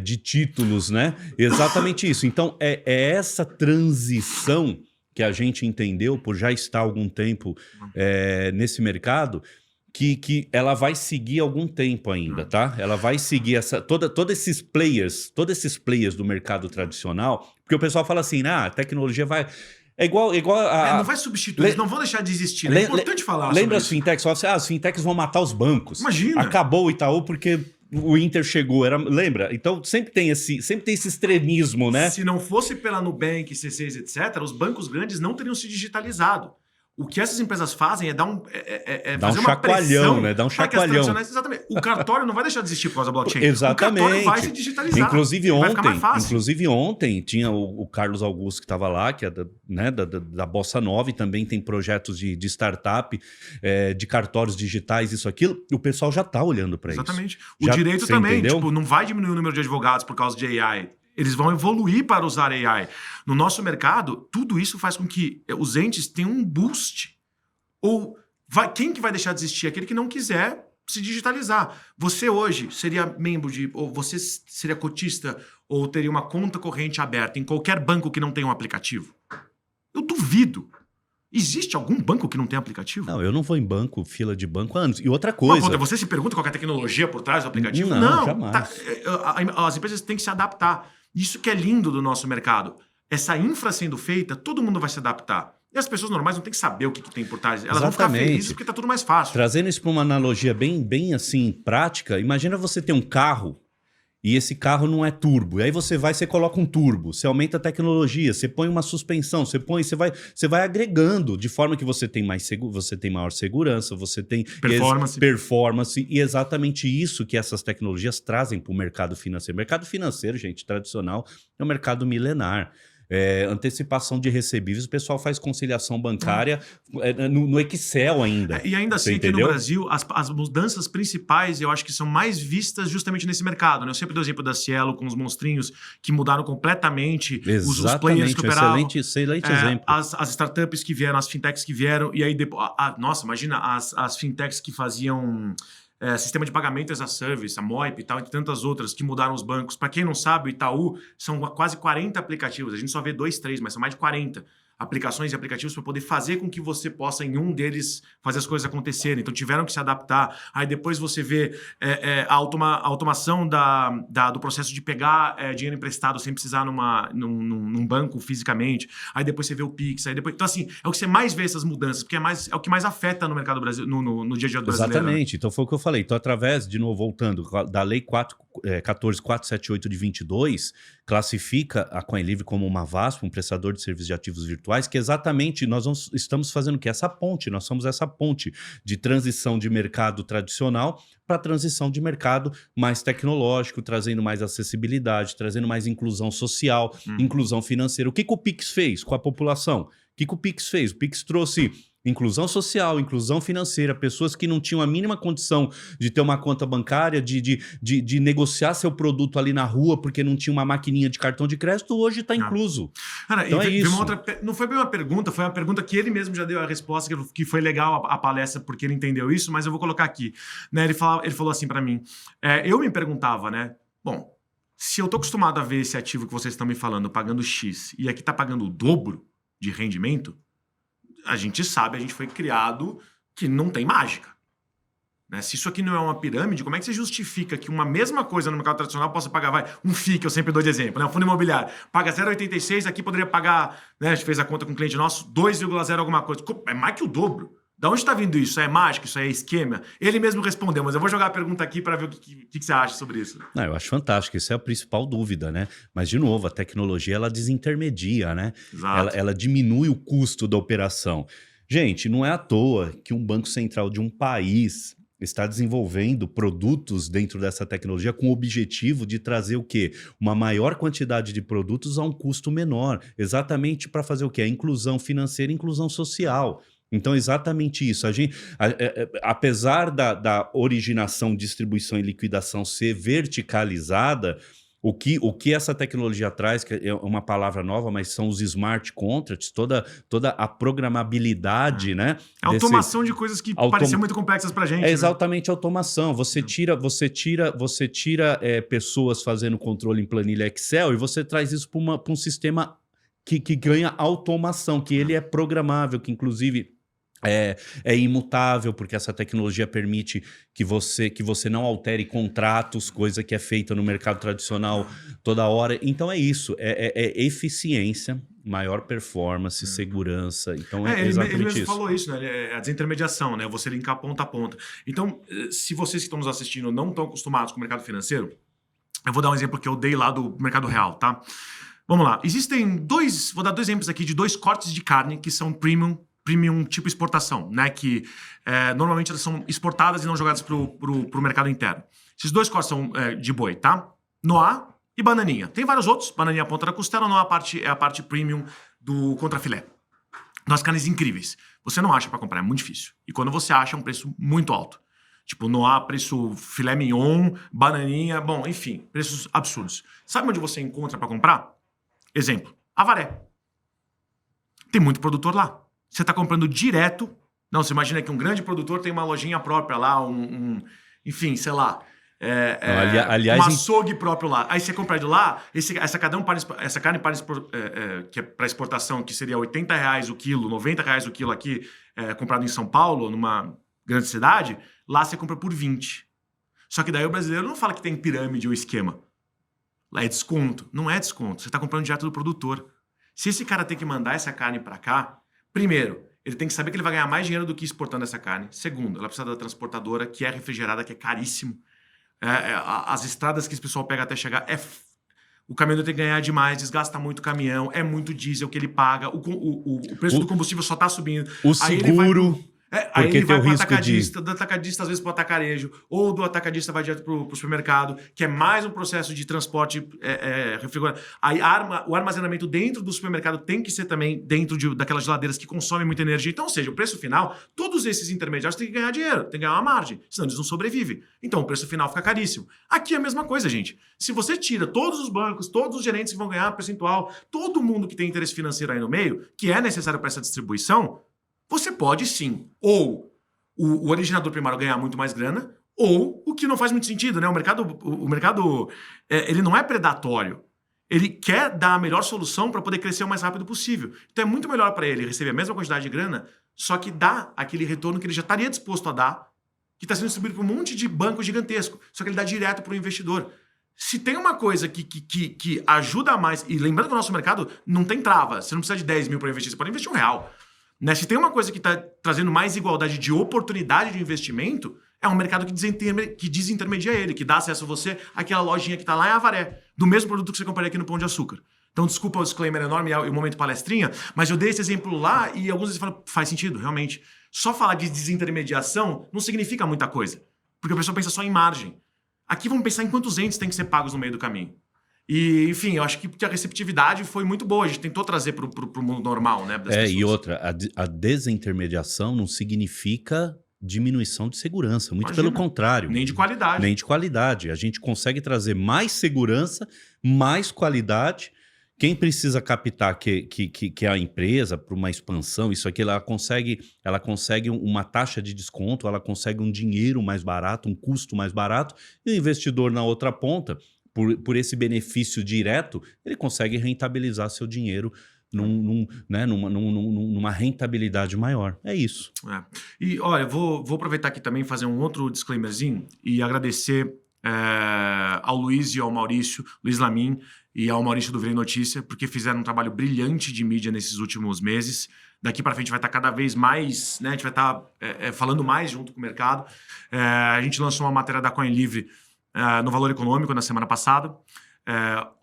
de títulos, né? Exatamente isso. Então, é essa transição que a gente entendeu por já estar há algum tempo nesse mercado, que ela vai seguir algum tempo ainda, tá? Ela vai seguir todos esses players do mercado tradicional, porque o pessoal fala assim, a tecnologia vai... É igual não vai substituir, eles não vão deixar de existir. É importante falar lembra sobre as fintechs? Falavam assim, as fintechs vão matar os bancos. Imagina. Acabou o Itaú porque o Inter chegou, lembra? Então sempre tem esse extremismo, né? Se não fosse pela Nubank, C6, etc., os bancos grandes não teriam se digitalizado. O que essas empresas fazem é dar fazer uma pressão, né? Dá um chacoalhão. Exatamente. O cartório não vai deixar de existir por causa da blockchain. Exatamente. O cartório vai se digitalizar. Inclusive ontem tinha o Carlos Augusto que estava lá, que é da Bossa Nova, e também tem projetos de startup, de cartórios digitais, isso, aquilo. O pessoal já está olhando para isso. Exatamente. O direito também, tipo, não vai diminuir o número de advogados por causa de AI. Eles vão evoluir para usar AI. No nosso mercado, tudo isso faz com que os entes tenham um boost. Quem que vai deixar de existir? Aquele que não quiser se digitalizar. Você hoje seria membro ou você seria cotista ou teria uma conta corrente aberta em qualquer banco que não tenha um aplicativo? Eu duvido. Existe algum banco que não tem aplicativo? Não, eu não vou em fila de banco há anos. E outra coisa... Mas, você se pergunta qual é a tecnologia por trás do aplicativo? Não, jamais. As empresas têm que se adaptar. Isso que é lindo do nosso mercado. Essa infra sendo feita, todo mundo vai se adaptar. E as pessoas normais não têm que saber o que tem por trás. Elas vão ficar felizes porque está tudo mais fácil. Trazendo isso para uma analogia bem assim, prática, imagina você ter um carro e esse carro não é turbo. E aí você coloca um turbo, você aumenta a tecnologia, você põe uma suspensão, você vai agregando, de forma que você tem você tem maior segurança, você tem performance. E exatamente isso que essas tecnologias trazem para o mercado financeiro. O mercado financeiro, gente, tradicional, é um mercado milenar. Antecipação de recebíveis, o pessoal faz conciliação bancária no Excel ainda. E ainda assim, aqui no Brasil, as mudanças principais eu acho que são mais vistas justamente nesse mercado, né? Eu sempre dou o exemplo da Cielo com os monstrinhos que mudaram completamente os players que operavam. Excelente exemplo. As startups que vieram, as fintechs que vieram, e aí depois... nossa, imagina as fintechs que faziam sistema de pagamento as a service, a Moip e tal, entre tantas outras que mudaram os bancos. Para quem não sabe, o Itaú são quase 40 aplicativos. A gente só vê 2, 3, mas são mais de 40 aplicações e aplicativos para poder fazer com que você possa, em um deles, fazer as coisas acontecerem. Então, tiveram que se adaptar. Aí depois você vê a automação do processo de pegar dinheiro emprestado sem precisar num banco fisicamente. Aí depois você vê o Pix. Aí depois... Então, assim, é o que você mais vê essas mudanças, porque é o que mais afeta no mercado brasileiro, no dia a dia do brasileiro. Exatamente. Né? Então, foi o que eu falei. Então, através, de novo, voltando, da Lei 14.478 de 22, classifica a CoinLivre como uma VASP, um prestador de serviços de ativos virtuais, que exatamente estamos fazendo o quê? Essa ponte. Nós somos essa ponte de transição de mercado tradicional para transição de mercado mais tecnológico, trazendo mais acessibilidade, trazendo mais inclusão social, inclusão financeira. O que o Pix fez com a população? O que o Pix fez? O Pix trouxe inclusão social, inclusão financeira, pessoas que não tinham a mínima condição de ter uma conta bancária, de negociar seu produto ali na rua porque não tinha uma maquininha de cartão de crédito, hoje está incluso. Cara, então isso. Não foi bem uma pergunta, foi uma pergunta que ele mesmo já deu a resposta, que foi legal a palestra porque ele entendeu isso, mas eu vou colocar aqui. Né, ele falou assim para mim, eu me perguntava, né, bom, se eu tô acostumado a ver esse ativo que vocês estão me falando pagando X e aqui tá pagando o dobro de rendimento, a gente sabe, a gente foi criado que não tem mágica. Né? Se isso aqui não é uma pirâmide, como é que você justifica que uma mesma coisa no mercado tradicional possa pagar, um FII, que eu sempre dou de exemplo, né? Um fundo imobiliário, paga 0,86, aqui poderia pagar, né? A gente fez a conta com um cliente nosso, 2,0 alguma coisa. É mais que o dobro. Da onde está vindo isso? É mágica? Isso é esquema? Ele mesmo respondeu, mas eu vou jogar a pergunta aqui para ver o que você acha sobre isso. Não, eu acho fantástico, isso é a principal dúvida, né? Mas, de novo, a tecnologia, ela desintermedia, né? Ela diminui o custo da operação. Gente, não é à toa que um banco central de um país está desenvolvendo produtos dentro dessa tecnologia com o objetivo de trazer o quê? Uma maior quantidade de produtos a um custo menor, exatamente para fazer o quê? A inclusão financeira e inclusão social. Então, exatamente isso. Apesar da originação, distribuição e liquidação ser verticalizada, o que essa tecnologia traz, que é uma palavra nova, mas são os smart contracts, toda a programabilidade, né? A automação de coisas que pareciam muito complexas para a gente. É exatamente, né? Automação. Você tira pessoas fazendo controle em planilha Excel e você traz isso para um sistema que ganha automação, que ele é programável, que inclusive é imutável, porque essa tecnologia permite que você não altere contratos, coisa que é feita no mercado tradicional toda hora. Então é isso, é eficiência, maior performance, segurança. Então ele mesmo falou isso, né? É a desintermediação, né? Você linkar ponta a ponta. Então, se vocês que estão nos assistindo não estão acostumados com o mercado financeiro, eu vou dar um exemplo que eu dei lá do mercado real, tá? Vamos lá. Existem vou dar 2 exemplos aqui de 2 cortes de carne que são premium tipo exportação, né? Que normalmente elas são exportadas e não jogadas pro mercado interno. Esses 2 cortes são de boi, tá? Noá e bananinha. Tem vários outros, bananinha ponta da costela, Noá é a parte premium do contrafilé. Das carnes incríveis. Você não acha para comprar, é muito difícil. E quando você acha, é um preço muito alto. Tipo, Noá, preço filé mignon, bananinha, bom, enfim, preços absurdos. Sabe onde você encontra para comprar? Exemplo, Avaré. Tem muito produtor lá. Você está comprando direto. Não, você imagina que um grande produtor tem uma lojinha própria lá, enfim, sei lá. Aliás, um açougue próprio lá. Aí você compra de lá, essa carne que é para exportação, que seria R$80 o quilo, R$90 o quilo aqui, comprado em São Paulo, numa grande cidade, lá você compra por 20. Só que daí o brasileiro não fala que tem pirâmide ou esquema. Lá é desconto. Não é desconto. Você está comprando direto do produtor. Se esse cara tem que mandar essa carne para cá, primeiro, ele tem que saber que ele vai ganhar mais dinheiro do que exportando essa carne. Segundo, ela precisa da transportadora, que é refrigerada, que é caríssimo. As estradas que esse pessoal pega até chegar, o caminhonete tem que ganhar demais, desgasta muito o caminhão, é muito diesel que ele paga, o preço do combustível só está subindo. O seguro... Aí ele vai para o atacadista, do atacadista às vezes para o atacarejo, ou do atacadista vai direto para o supermercado, que é mais um processo de transporte refrigerado. Aí o armazenamento dentro do supermercado tem que ser também dentro daquelas geladeiras que consomem muita energia. Então, ou seja, o preço final, todos esses intermediários têm que ganhar dinheiro, têm que ganhar uma margem, senão eles não sobrevivem. Então o preço final fica caríssimo. Aqui é a mesma coisa, gente. Se você tira todos os bancos, todos os gerentes que vão ganhar percentual, todo mundo que tem interesse financeiro aí no meio, que é necessário para essa distribuição, você pode sim, ou o originador primário ganhar muito mais grana, Ou o que não faz muito sentido, né? O mercado ele não é predatório. Ele quer dar a melhor solução para poder crescer o mais rápido possível. Então é muito melhor para ele receber a mesma quantidade de grana, só que dá aquele retorno que ele já estaria disposto a dar, que está sendo distribuído por um monte de banco gigantesco. Só que ele dá direto para o investidor. Se tem uma coisa que ajuda mais, e lembrando que o nosso mercado não tem trava, você não precisa de 10 mil para investir, você pode investir R$1. Né? Se tem uma coisa que está trazendo mais igualdade de oportunidade de investimento, é um mercado que desintermedia ele, que dá acesso a você àquela lojinha que está lá em Avaré, do mesmo produto que você compraria aqui no Pão de Açúcar. Então, desculpa o disclaimer enorme e o momento palestrinha, mas eu dei esse exemplo lá e alguns vezes falam, faz sentido, realmente. Só falar de desintermediação não significa muita coisa, porque a pessoa pensa só em margem. Aqui vamos pensar em quantos entes têm que ser pagos no meio do caminho. E, enfim, eu acho que a receptividade foi muito boa. A gente tentou trazer para o mundo normal, né? Das pessoas. E outra, a desintermediação não significa diminuição de segurança, muito pelo contrário. Nem de qualidade. Nem de qualidade. A gente consegue trazer mais segurança, mais qualidade. Quem precisa captar que é a empresa para uma expansão, isso aqui, ela consegue uma taxa de desconto, ela consegue um dinheiro mais barato, um custo mais barato, e o investidor na outra ponta, por esse benefício direto, ele consegue rentabilizar seu dinheiro numa rentabilidade maior. É isso. E, olha, vou aproveitar aqui também e fazer um outro disclaimerzinho e agradecer ao Luiz e ao Maurício, Luiz Lamin e ao Maurício do Virei Notícia, porque fizeram um trabalho brilhante de mídia nesses últimos meses. Daqui para frente vai estar cada vez mais, né? A gente vai estar falando mais junto com o mercado. A gente lançou uma matéria da Coin Livre no Valor Econômico na semana passada.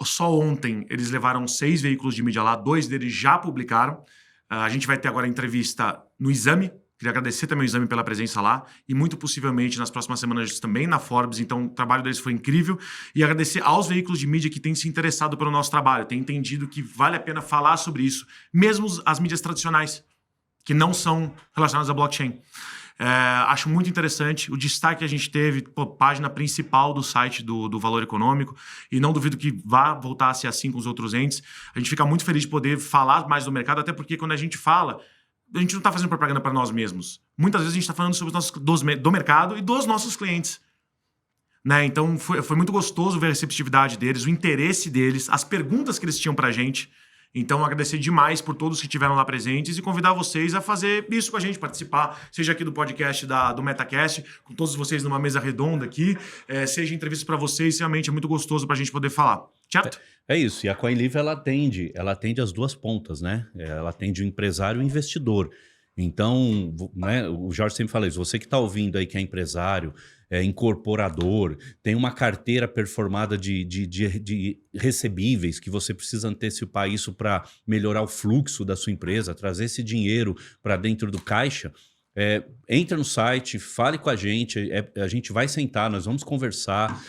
Só ontem eles levaram 6 veículos de mídia lá, 2 deles já publicaram. A gente vai ter agora a entrevista no Exame. Queria agradecer também o Exame pela presença lá e muito possivelmente nas próximas semanas também na Forbes. Então o trabalho deles foi incrível. E agradecer aos veículos de mídia que têm se interessado pelo nosso trabalho, têm entendido que vale a pena falar sobre isso, mesmo as mídias tradicionais, que não são relacionadas à blockchain. Acho muito interessante o destaque que a gente teve, página principal do site do Valor Econômico, e não duvido que vá voltar a ser assim com os outros entes. A gente fica muito feliz de poder falar mais do mercado, até porque quando a gente fala, a gente não está fazendo propaganda para nós mesmos. Muitas vezes a gente está falando sobre do mercado e dos nossos clientes. Né? Então foi muito gostoso ver a receptividade deles, o interesse deles, as perguntas que eles tinham para a gente. Então, agradecer demais por todos que estiveram lá presentes e convidar vocês a fazer isso com a gente, participar, seja aqui do podcast do MetaCast, com todos vocês numa mesa redonda aqui, seja entrevistas para vocês, realmente é muito gostoso para a gente poder falar, certo? É isso, e a Coin Livre ela atende as duas pontas, né? Ela atende o empresário e o investidor. Então, né, o Jorge sempre fala isso, você que está ouvindo aí que é empresário, incorporador, tem uma carteira performada de recebíveis que você precisa antecipar isso para melhorar o fluxo da sua empresa, trazer esse dinheiro para dentro do caixa, entra no site, fale com a gente vai sentar, nós vamos conversar,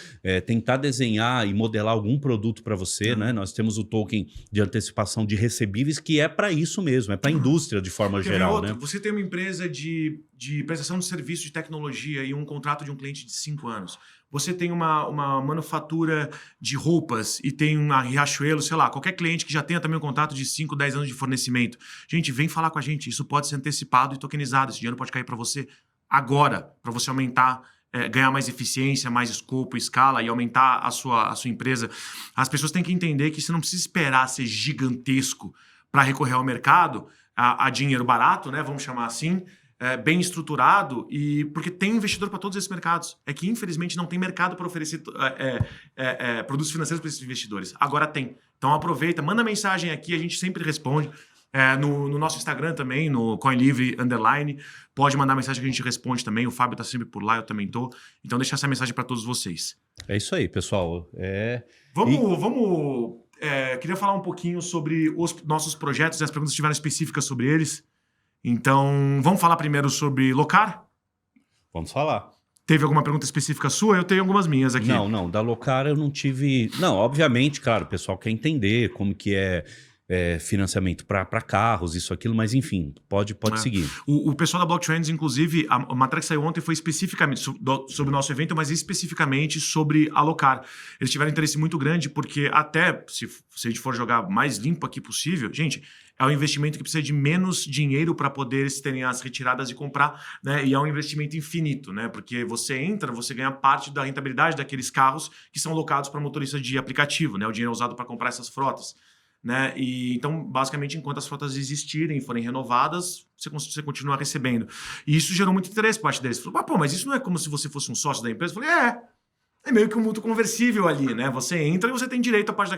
tentar desenhar e modelar algum produto para você, né? Nós temos o token de antecipação de recebíveis que é para isso mesmo, é para a indústria de forma geral. Né? Você tem uma empresa de prestação de serviço de tecnologia e um contrato de um cliente de 5 anos. Você tem uma manufatura de roupas e tem uma Riachuelo, sei lá, qualquer cliente que já tenha também um contrato de 5, 10 anos de fornecimento. Gente, vem falar com a gente. Isso pode ser antecipado e tokenizado. Esse dinheiro pode cair para você agora, para você aumentar, ganhar mais eficiência, mais escopo, escala e aumentar a sua empresa. As pessoas têm que entender que você não precisa esperar ser gigantesco para recorrer ao mercado, a dinheiro barato, né? Vamos chamar assim, bem estruturado, e porque tem investidor para todos esses mercados. É que, infelizmente, não tem mercado para oferecer produtos financeiros para esses investidores. Agora tem. Então, aproveita, manda mensagem aqui, a gente sempre responde. No nosso Instagram também, no CoinLivre_, pode mandar mensagem que a gente responde também. O Fábio está sempre por lá, eu também estou. Então, deixa essa mensagem para todos vocês. É isso aí, pessoal. Queria falar um pouquinho sobre os nossos projetos e as perguntas que tiveram específicas sobre eles. Então, vamos falar primeiro sobre Locar? Vamos falar. Teve alguma pergunta específica sua? Eu tenho algumas minhas aqui. Não, da Locar eu não tive... Não, obviamente, claro, o pessoal quer entender como que é financiamento para carros, isso, aquilo, mas enfim, pode seguir. O pessoal da Blocktrends, inclusive, a matéria que saiu ontem foi especificamente sobre o nosso evento, mas especificamente sobre alocar. Eles tiveram interesse muito grande, porque até, se a gente for jogar mais limpo aqui possível, gente, é um investimento que precisa de menos dinheiro para poder eles terem as retiradas e comprar, né? E é um investimento infinito, né? Porque você entra, você ganha parte da rentabilidade daqueles carros que são alocados para motoristas de aplicativo, né? O dinheiro é usado para comprar essas frotas. Né? E então, basicamente, enquanto as frotas existirem, forem renovadas, você continua recebendo. E isso gerou muito interesse por parte deles. Falou, pô, mas isso não é como se você fosse um sócio da empresa? Eu falei, é meio que um mútuo conversível ali, né? Você entra e você tem direito a parte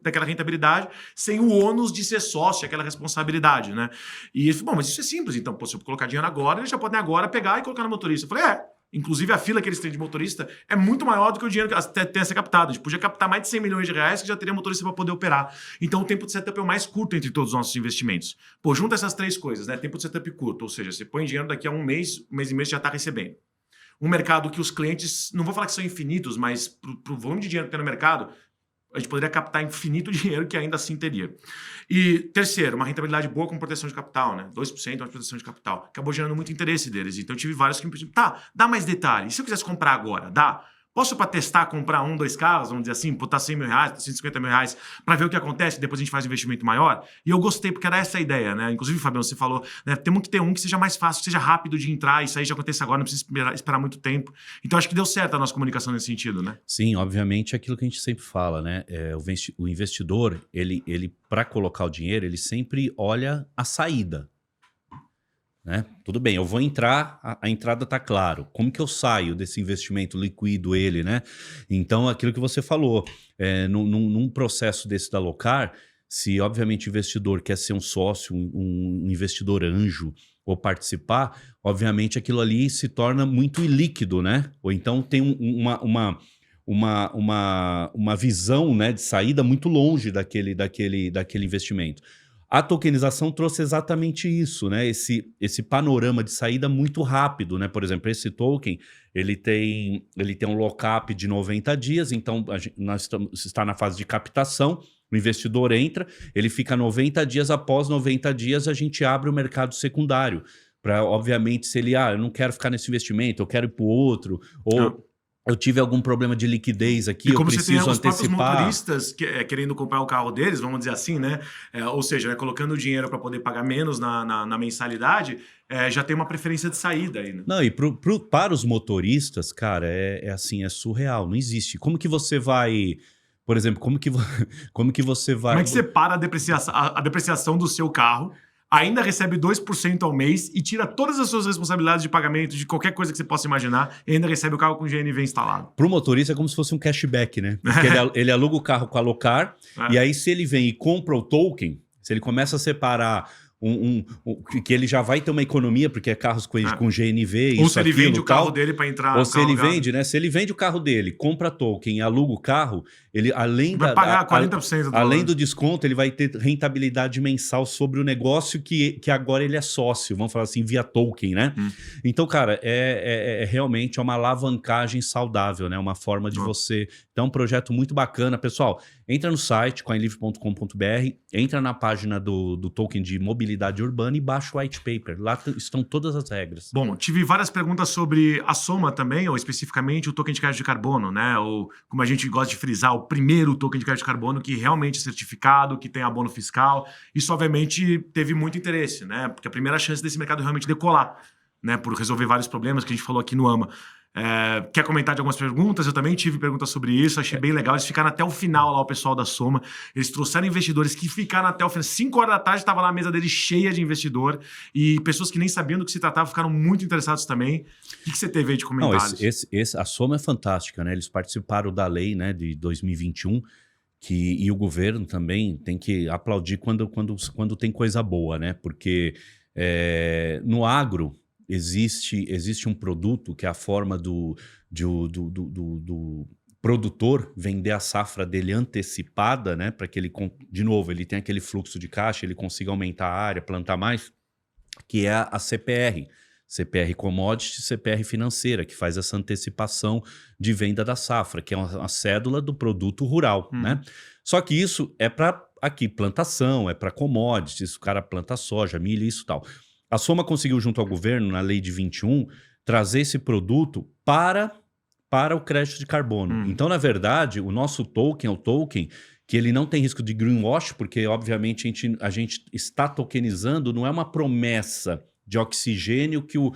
daquela rentabilidade sem o ônus de ser sócio, aquela responsabilidade, né? E ele falou, bom, mas isso é simples. Então, pô, se eu colocar dinheiro agora, eles já podem agora pegar e colocar no motorista. Eu falei, inclusive, a fila que eles têm de motorista é muito maior do que o dinheiro que tenha ser captado. A gente podia captar mais de 100 milhões de reais que já teria motorista para poder operar. Então, o tempo de setup é o mais curto entre todos os nossos investimentos. Pô, junta essas três coisas, né? Tempo de setup curto, ou seja, você põe dinheiro daqui a um mês e meio você já está recebendo. Um mercado que os clientes, não vou falar que são infinitos, mas para o volume de dinheiro que tem no mercado, a gente poderia captar infinito dinheiro que ainda assim teria. E terceiro, uma rentabilidade boa com proteção de capital, né? 2% de proteção de capital. Acabou gerando muito interesse deles. Então eu tive vários que me pediram, dá mais detalhes. E se eu quisesse comprar agora, dá? Posso para testar, comprar 1, 2 carros, vamos dizer assim, botar 100 mil reais, 150 mil reais, para ver o que acontece, depois a gente faz um investimento maior? E eu gostei, porque era essa a ideia, né? Inclusive, Fabião, você falou, né? Temos que ter um que seja mais fácil, que seja rápido de entrar, isso aí já acontece agora, não precisa esperar muito tempo. Então, acho que deu certo a nossa comunicação nesse sentido, né? Sim, obviamente, é aquilo que a gente sempre fala, né? O investidor, ele para colocar o dinheiro, ele sempre olha a saída. Né? Tudo bem, eu vou entrar, a entrada está claro. Como que eu saio desse investimento, liquido ele, né? Então, aquilo que você falou, num processo desse da Alocar, se obviamente o investidor quer ser um sócio, um investidor anjo ou participar, obviamente aquilo ali se torna muito ilíquido, né? Ou então tem uma visão, né, de saída muito longe daquele investimento. A tokenização trouxe exatamente isso, né? Esse panorama de saída muito rápido, né? Por exemplo, esse token, ele tem um lock-up de 90 dias, então nós está na fase de captação, o investidor entra, ele fica 90 dias, após 90 dias a gente abre o mercado secundário, para, obviamente, se ele, eu não quero ficar nesse investimento, eu quero ir para o outro, ou... Eu tive algum problema de liquidez aqui, eu preciso antecipar. Os próprios motoristas querendo comprar o carro deles, vamos dizer assim, né? Ou seja, né, colocando o dinheiro para poder pagar menos na mensalidade, já tem uma preferência de saída aí, né? Não, e para os motoristas, cara, assim, é surreal, não existe. Como que você vai... Por exemplo, como que você vai... Como é que você para a depreciação do seu carro, ainda recebe 2% ao mês e tira todas as suas responsabilidades de pagamento de qualquer coisa que você possa imaginar e ainda recebe o carro com GNV instalado? Para o motorista é como se fosse um cashback, né? Porque ele aluga o carro com a Alocar e aí se ele vem e compra o token, se ele começa a separar que ele já vai ter uma economia, porque é carros com GNV, ou se ele vende o carro dele para entrar ou se ele vende, né? Se ele vende o carro dele, compra token e aluga o carro, ele vai pagar 40% além do desconto, ele vai ter rentabilidade mensal sobre o negócio que agora ele é sócio, vamos falar assim, via token, né? Então, cara, realmente uma alavancagem saudável, né? Uma forma de você... Então, um projeto muito bacana. Pessoal, entra no site, coinlivre.com.br, entra na página do token de mobilidade urbana e baixa o white paper. Lá estão todas as regras. Bom, tive várias perguntas sobre a Soma também, ou especificamente o token de crédito de carbono, né? Ou, como a gente gosta de frisar, o primeiro token de crédito de carbono que realmente é certificado, que tem abono fiscal. Isso, obviamente, teve muito interesse, né? Porque a primeira chance desse mercado realmente decolar, né? Por resolver vários problemas que a gente falou aqui no AMA. Quer comentar de algumas perguntas? Eu também tive perguntas sobre isso, achei bem legal. Eles ficaram até o final lá, o pessoal da Soma. Eles trouxeram investidores que ficaram até o final. 5 horas da tarde estava lá a mesa deles cheia de investidor e pessoas que nem sabiam do que se tratava ficaram muito interessados também. O que você teve aí de comentários? Não, a Soma é fantástica, né? Eles participaram da lei, né, de 2021 e o governo também tem que aplaudir quando tem coisa boa, né? Porque no agro existe um produto que é a forma do produtor vender a safra dele antecipada, né? Para que ele, de novo, ele tenha aquele fluxo de caixa, ele consiga aumentar a área, plantar mais, que é a CPR. CPR Commodity, CPR Financeira, que faz essa antecipação de venda da safra, que é uma cédula do produto rural, né? Só que isso é para aqui plantação, é para commodities, o cara planta soja, milho, isso e tal. A Soma conseguiu, junto ao governo, na lei de 21, trazer esse produto para o crédito de carbono. Então, na verdade, o nosso token é o token que ele não tem risco de greenwash, porque, obviamente, a gente está tokenizando, não é uma promessa de oxigênio que o...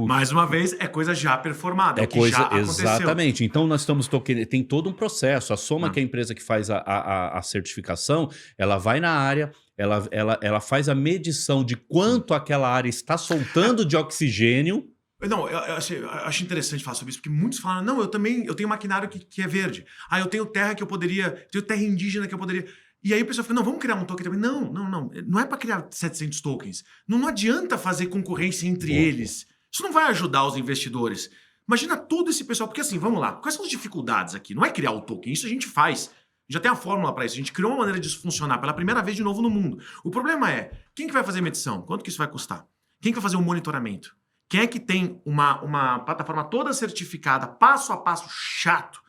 Mais uma vez, é coisa já performada, é coisa, já aconteceu. Exatamente. Então, nós estamos tokenizando, tem todo um processo. A Soma, que é a empresa que faz a certificação, ela vai na área, ela faz a medição de quanto aquela área está soltando de oxigênio. Não, eu acho interessante falar sobre isso, porque muitos falam, não, eu tenho maquinário que é verde. Eu tenho terra que eu poderia, tenho terra indígena que eu poderia... E aí o pessoal fala, não, vamos criar um token também. Não é para criar 700 tokens. Não adianta fazer concorrência entre eles. Isso não vai ajudar os investidores. Imagina todo esse pessoal, porque assim, vamos lá, quais são as dificuldades aqui? Não é criar o token, isso a gente faz. Já tem a fórmula para isso, a gente criou uma maneira disso funcionar pela primeira vez de novo no mundo. O problema é, quem que vai fazer a medição? Quanto que isso vai custar? Quem que vai fazer o monitoramento? Quem é que tem uma plataforma toda certificada, passo a passo chato,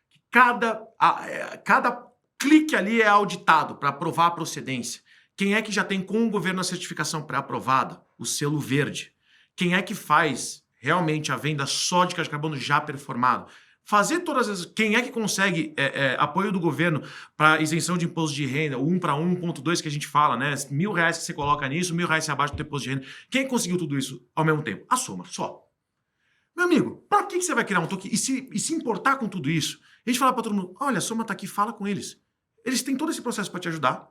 que cada clique ali é auditado para aprovar a procedência? Quem é que já tem com o governo a certificação pré-aprovada, o selo verde? Quem é que faz realmente a venda só de crédito de carbono já performado? Fazer todas as... Quem é que consegue apoio do governo para isenção de imposto de renda, 1 para 1.2 que a gente fala, né? R$1.000 que você coloca nisso, R$1.000 você abaixa do teu imposto de renda. Quem conseguiu tudo isso ao mesmo tempo? A Soma, só. Meu amigo, para que você vai criar um token e se importar com tudo isso? A gente fala para todo mundo, olha, a Soma está aqui, fala com eles. Eles têm todo esse processo para te ajudar.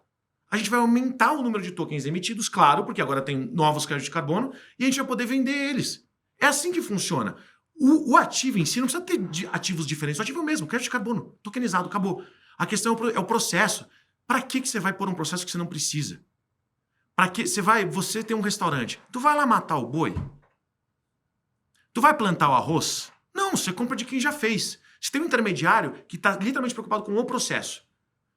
A gente vai aumentar o número de tokens emitidos, claro, porque agora tem novos créditos de carbono, e a gente vai poder vender eles. É assim que funciona. O ativo em si não precisa ter ativos diferentes. O ativo é o mesmo, crédito de carbono, tokenizado, acabou. A questão é o processo. Para que você vai pôr um processo que você não precisa? Para que você tem um restaurante, tu vai lá matar o boi? Tu vai plantar o arroz? Não, você compra de quem já fez. Você tem um intermediário que está literalmente preocupado com o processo.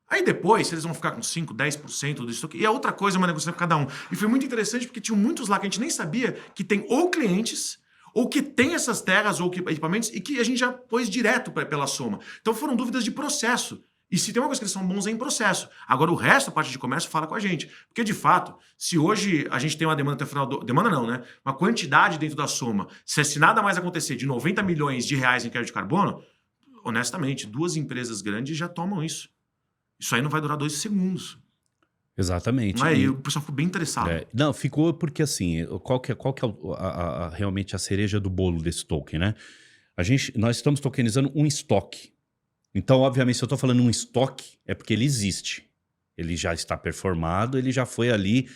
Aí depois, eles vão ficar com 5%, 10% disso aqui. E é outra coisa, uma negociação para cada um. E foi muito interessante porque tinham muitos lá que a gente nem sabia que tem ou clientes... ou que tem essas terras ou equipamentos e que a gente já pôs direto pela Soma. Então foram dúvidas de processo. E se tem uma coisa que eles são bons é em processo. Agora o resto, a parte de comércio, fala com a gente. Porque de fato, se hoje a gente tem uma demanda até o final do... Demanda não, né? Uma quantidade dentro da Soma. Se nada mais acontecer de 90 milhões de reais em crédito de carbono, honestamente, 2 empresas grandes já tomam isso. Isso aí não vai durar 2 segundos. Exatamente. Não é? E o pessoal ficou bem interessado. Não, ficou porque assim, qual que é realmente a cereja do bolo desse token, né? Nós estamos tokenizando um estoque. Então, obviamente, se eu estou falando um estoque, é porque ele existe. Ele já está performado, ele já foi ali,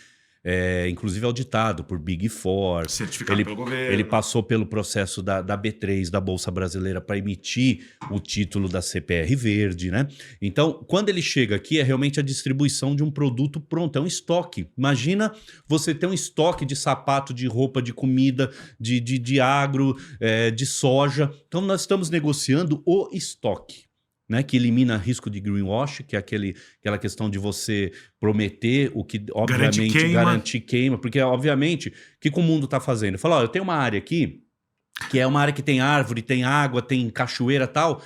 inclusive auditado por Big Four. Certificado pelo governo. Ele passou pelo processo da B3, da Bolsa Brasileira, para emitir o título da CPR verde, né? Então, quando ele chega aqui, é realmente a distribuição de um produto pronto, é um estoque. Imagina você ter um estoque de sapato, de roupa, de comida, de agro, de soja. Então, nós estamos negociando o estoque, né, que elimina risco de greenwash, que é aquela questão de você prometer o que, obviamente, garantir queima. Porque, obviamente, o que o mundo está fazendo? Fala, eu tenho uma área aqui, que é uma área que tem árvore, tem água, tem cachoeira e tal.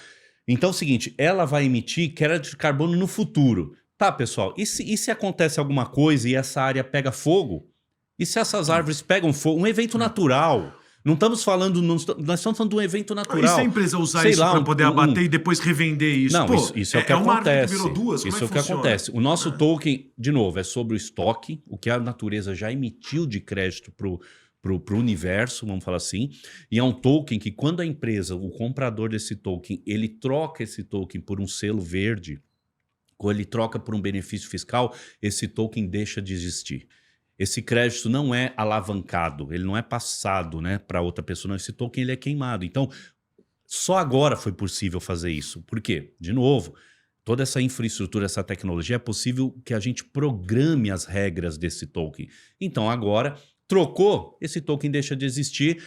Então é o seguinte, ela vai emitir crédito de carbono no futuro. Tá, pessoal, e se acontece alguma coisa e essa área pega fogo? E se essas árvores pegam fogo? Um evento natural. Não estamos falando, nós estamos falando de um evento natural. E se a empresa usar isso para poder abater e depois revender isso? Não, isso é o que acontece. Uma que virou 2, isso é o que acontece. O nosso token, de novo, é sobre o estoque, o que a natureza já emitiu de crédito para o universo, vamos falar assim. E é um token que quando a empresa, o comprador desse token, ele troca esse token por um selo verde, ou ele troca por um benefício fiscal, esse token deixa de existir. Esse crédito não é alavancado, ele não é passado, né, para outra pessoa, não. Esse token ele é queimado. Então, só agora foi possível fazer isso. Por quê? De novo, toda essa infraestrutura, essa tecnologia, é possível que a gente programe as regras desse token. Então, agora, trocou, esse token deixa de existir,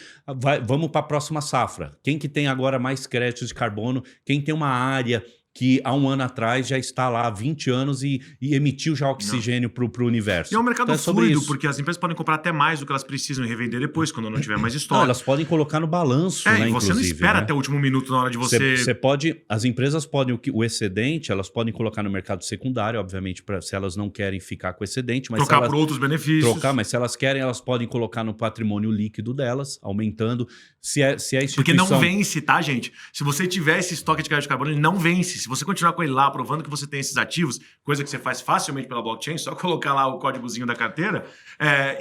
vamos para a próxima safra. Quem que tem agora mais créditos de carbono? Quem tem uma área que há um ano atrás já está lá há 20 anos e emitiu já oxigênio para o universo. E é um mercado Então, fluido, porque as empresas podem comprar até mais do que elas precisam e revender depois, quando não tiver mais Não, estoque. elas podem colocar no balanço, né, e você não espera né? até o último minuto na hora de você... Você pode, as empresas podem, o excedente, elas podem colocar no mercado secundário, obviamente, se elas não querem ficar com excedente, mas trocar por outros benefícios. Mas se elas querem, elas podem colocar no patrimônio líquido delas, aumentando. Se a instituição... Porque não vence, tá, gente? Se você tiver esse estoque de crédito de carbono, ele não vence. Se você continuar com ele lá, provando que você tem esses ativos, coisa que você faz facilmente pela blockchain, só colocar lá o códigozinho da carteira,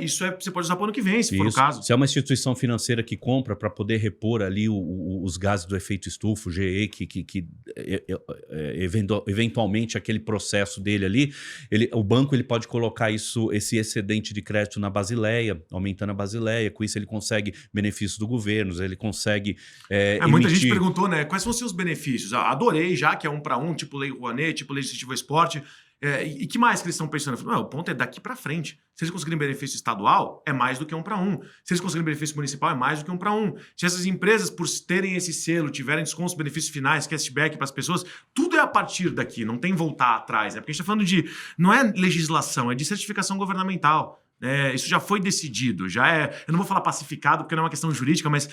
você pode usar para o ano que vem, se for o caso. Se é uma instituição financeira que compra para poder repor ali os gases do efeito estufa, o GE, eventualmente aquele processo dele ali, o banco ele pode colocar esse excedente de crédito na Basileia, aumentando a Basileia, com isso ele consegue benefícios do governo, ele consegue muita gente perguntou, né, quais vão ser os benefícios? Adorei já que é 1 para 1, tipo Lei Rouanet, tipo Lei de Incentivo ao Esporte. E que mais que eles estão pensando? Eu falei, o ponto é daqui para frente. Se eles conseguirem benefício estadual, é mais do que 1 para 1. Se eles conseguirem benefício municipal, é mais do que 1 para 1. Se essas empresas, por terem esse selo, tiverem descontos, benefícios finais, cashback para as pessoas, tudo é a partir daqui, não tem voltar atrás. Porque a gente está falando de... Não é legislação, é de certificação governamental. Isso já foi decidido, eu não vou falar pacificado porque não é uma questão jurídica, mas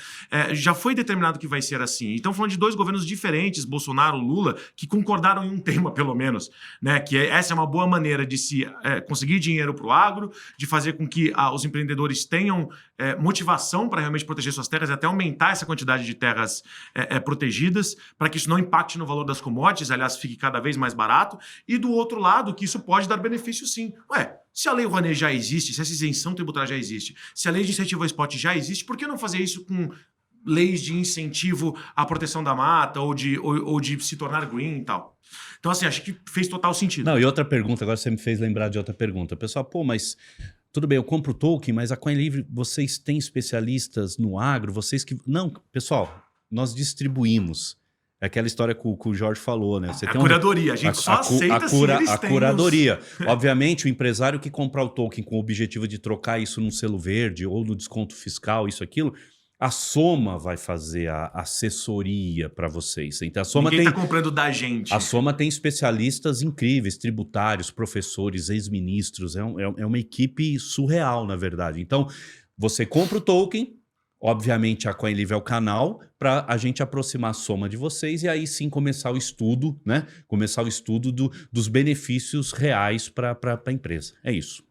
já foi determinado que vai ser assim. Então, falando de 2 governos diferentes, Bolsonaro e Lula, que concordaram em um tema, pelo menos, né? Que essa é uma boa maneira de se conseguir dinheiro para o agro, de fazer com que os empreendedores tenham motivação para realmente proteger suas terras e até aumentar essa quantidade de terras protegidas, para que isso não impacte no valor das commodities, aliás, fique cada vez mais barato. E do outro lado, que isso pode dar benefício sim. Se a Lei Rouanet já existe, se essa isenção tributária já existe, se a Lei de Incentivo ao Esporte já existe, por que não fazer isso com leis de incentivo à proteção da mata ou de se tornar green e tal? Então, assim, acho que fez total sentido. Não, e outra pergunta, agora você me fez lembrar de outra pergunta. Pessoal, mas tudo bem, eu compro o token, mas a CoinLivre, vocês têm especialistas no agro, vocês que... Não, pessoal, nós distribuímos. É aquela história que o Jorge falou, né? Você tem curadoria, a gente só aceita se eles têm curadoria. Obviamente, o empresário que comprar o token com o objetivo de trocar isso num selo verde ou no desconto fiscal, isso, aquilo, a Soma vai fazer a assessoria para vocês. Então, a Soma Ninguém está comprando da gente. A Soma tem especialistas incríveis, tributários, professores, ex-ministros. É uma equipe surreal, na verdade. Então, você compra o token... Obviamente, a CoinLivre é o canal para a gente aproximar a Soma de vocês e aí sim começar o estudo, né? Começar o estudo dos benefícios reais para a empresa. É isso.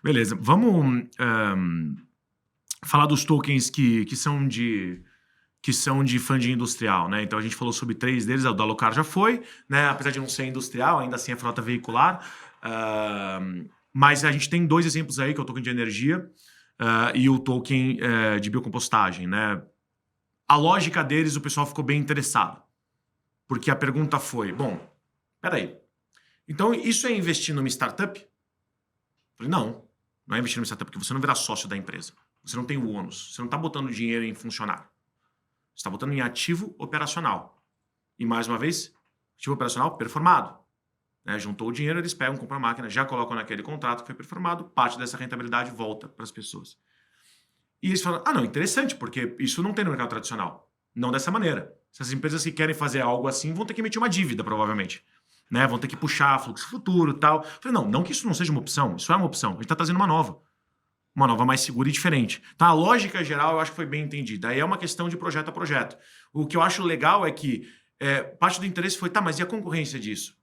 Beleza. Vamos falar dos tokens que são de funding industrial, né? Então a gente falou sobre 3 deles, o da Alocar já foi, né? Apesar de não ser industrial, ainda assim é frota veicular. Mas a gente tem 2 exemplos aí, que é o token de energia, e o token de biocompostagem, né? A lógica deles, o pessoal ficou bem interessado. Porque a pergunta foi, peraí, então isso é investir numa startup? Eu falei, não é investir numa startup, porque você não vira sócio da empresa. Você não tem o ônus, você não está botando dinheiro em funcionário. Você está botando em ativo operacional. E mais uma vez, ativo operacional performado. Juntou o dinheiro, eles pegam, compram a máquina, já colocam naquele contrato que foi performado, parte dessa rentabilidade volta para as pessoas. E eles falam, não, interessante, porque isso não tem no mercado tradicional. Não dessa maneira. Essas empresas que querem fazer algo assim vão ter que emitir uma dívida, provavelmente. Né? Vão ter que puxar fluxo futuro e tal. Eu falei, não que isso não seja uma opção, isso é uma opção. A gente está trazendo uma nova mais segura e diferente. Então, a lógica geral eu acho que foi bem entendida. Aí é uma questão de projeto a projeto. O que eu acho legal é que parte do interesse foi, mas e a concorrência disso?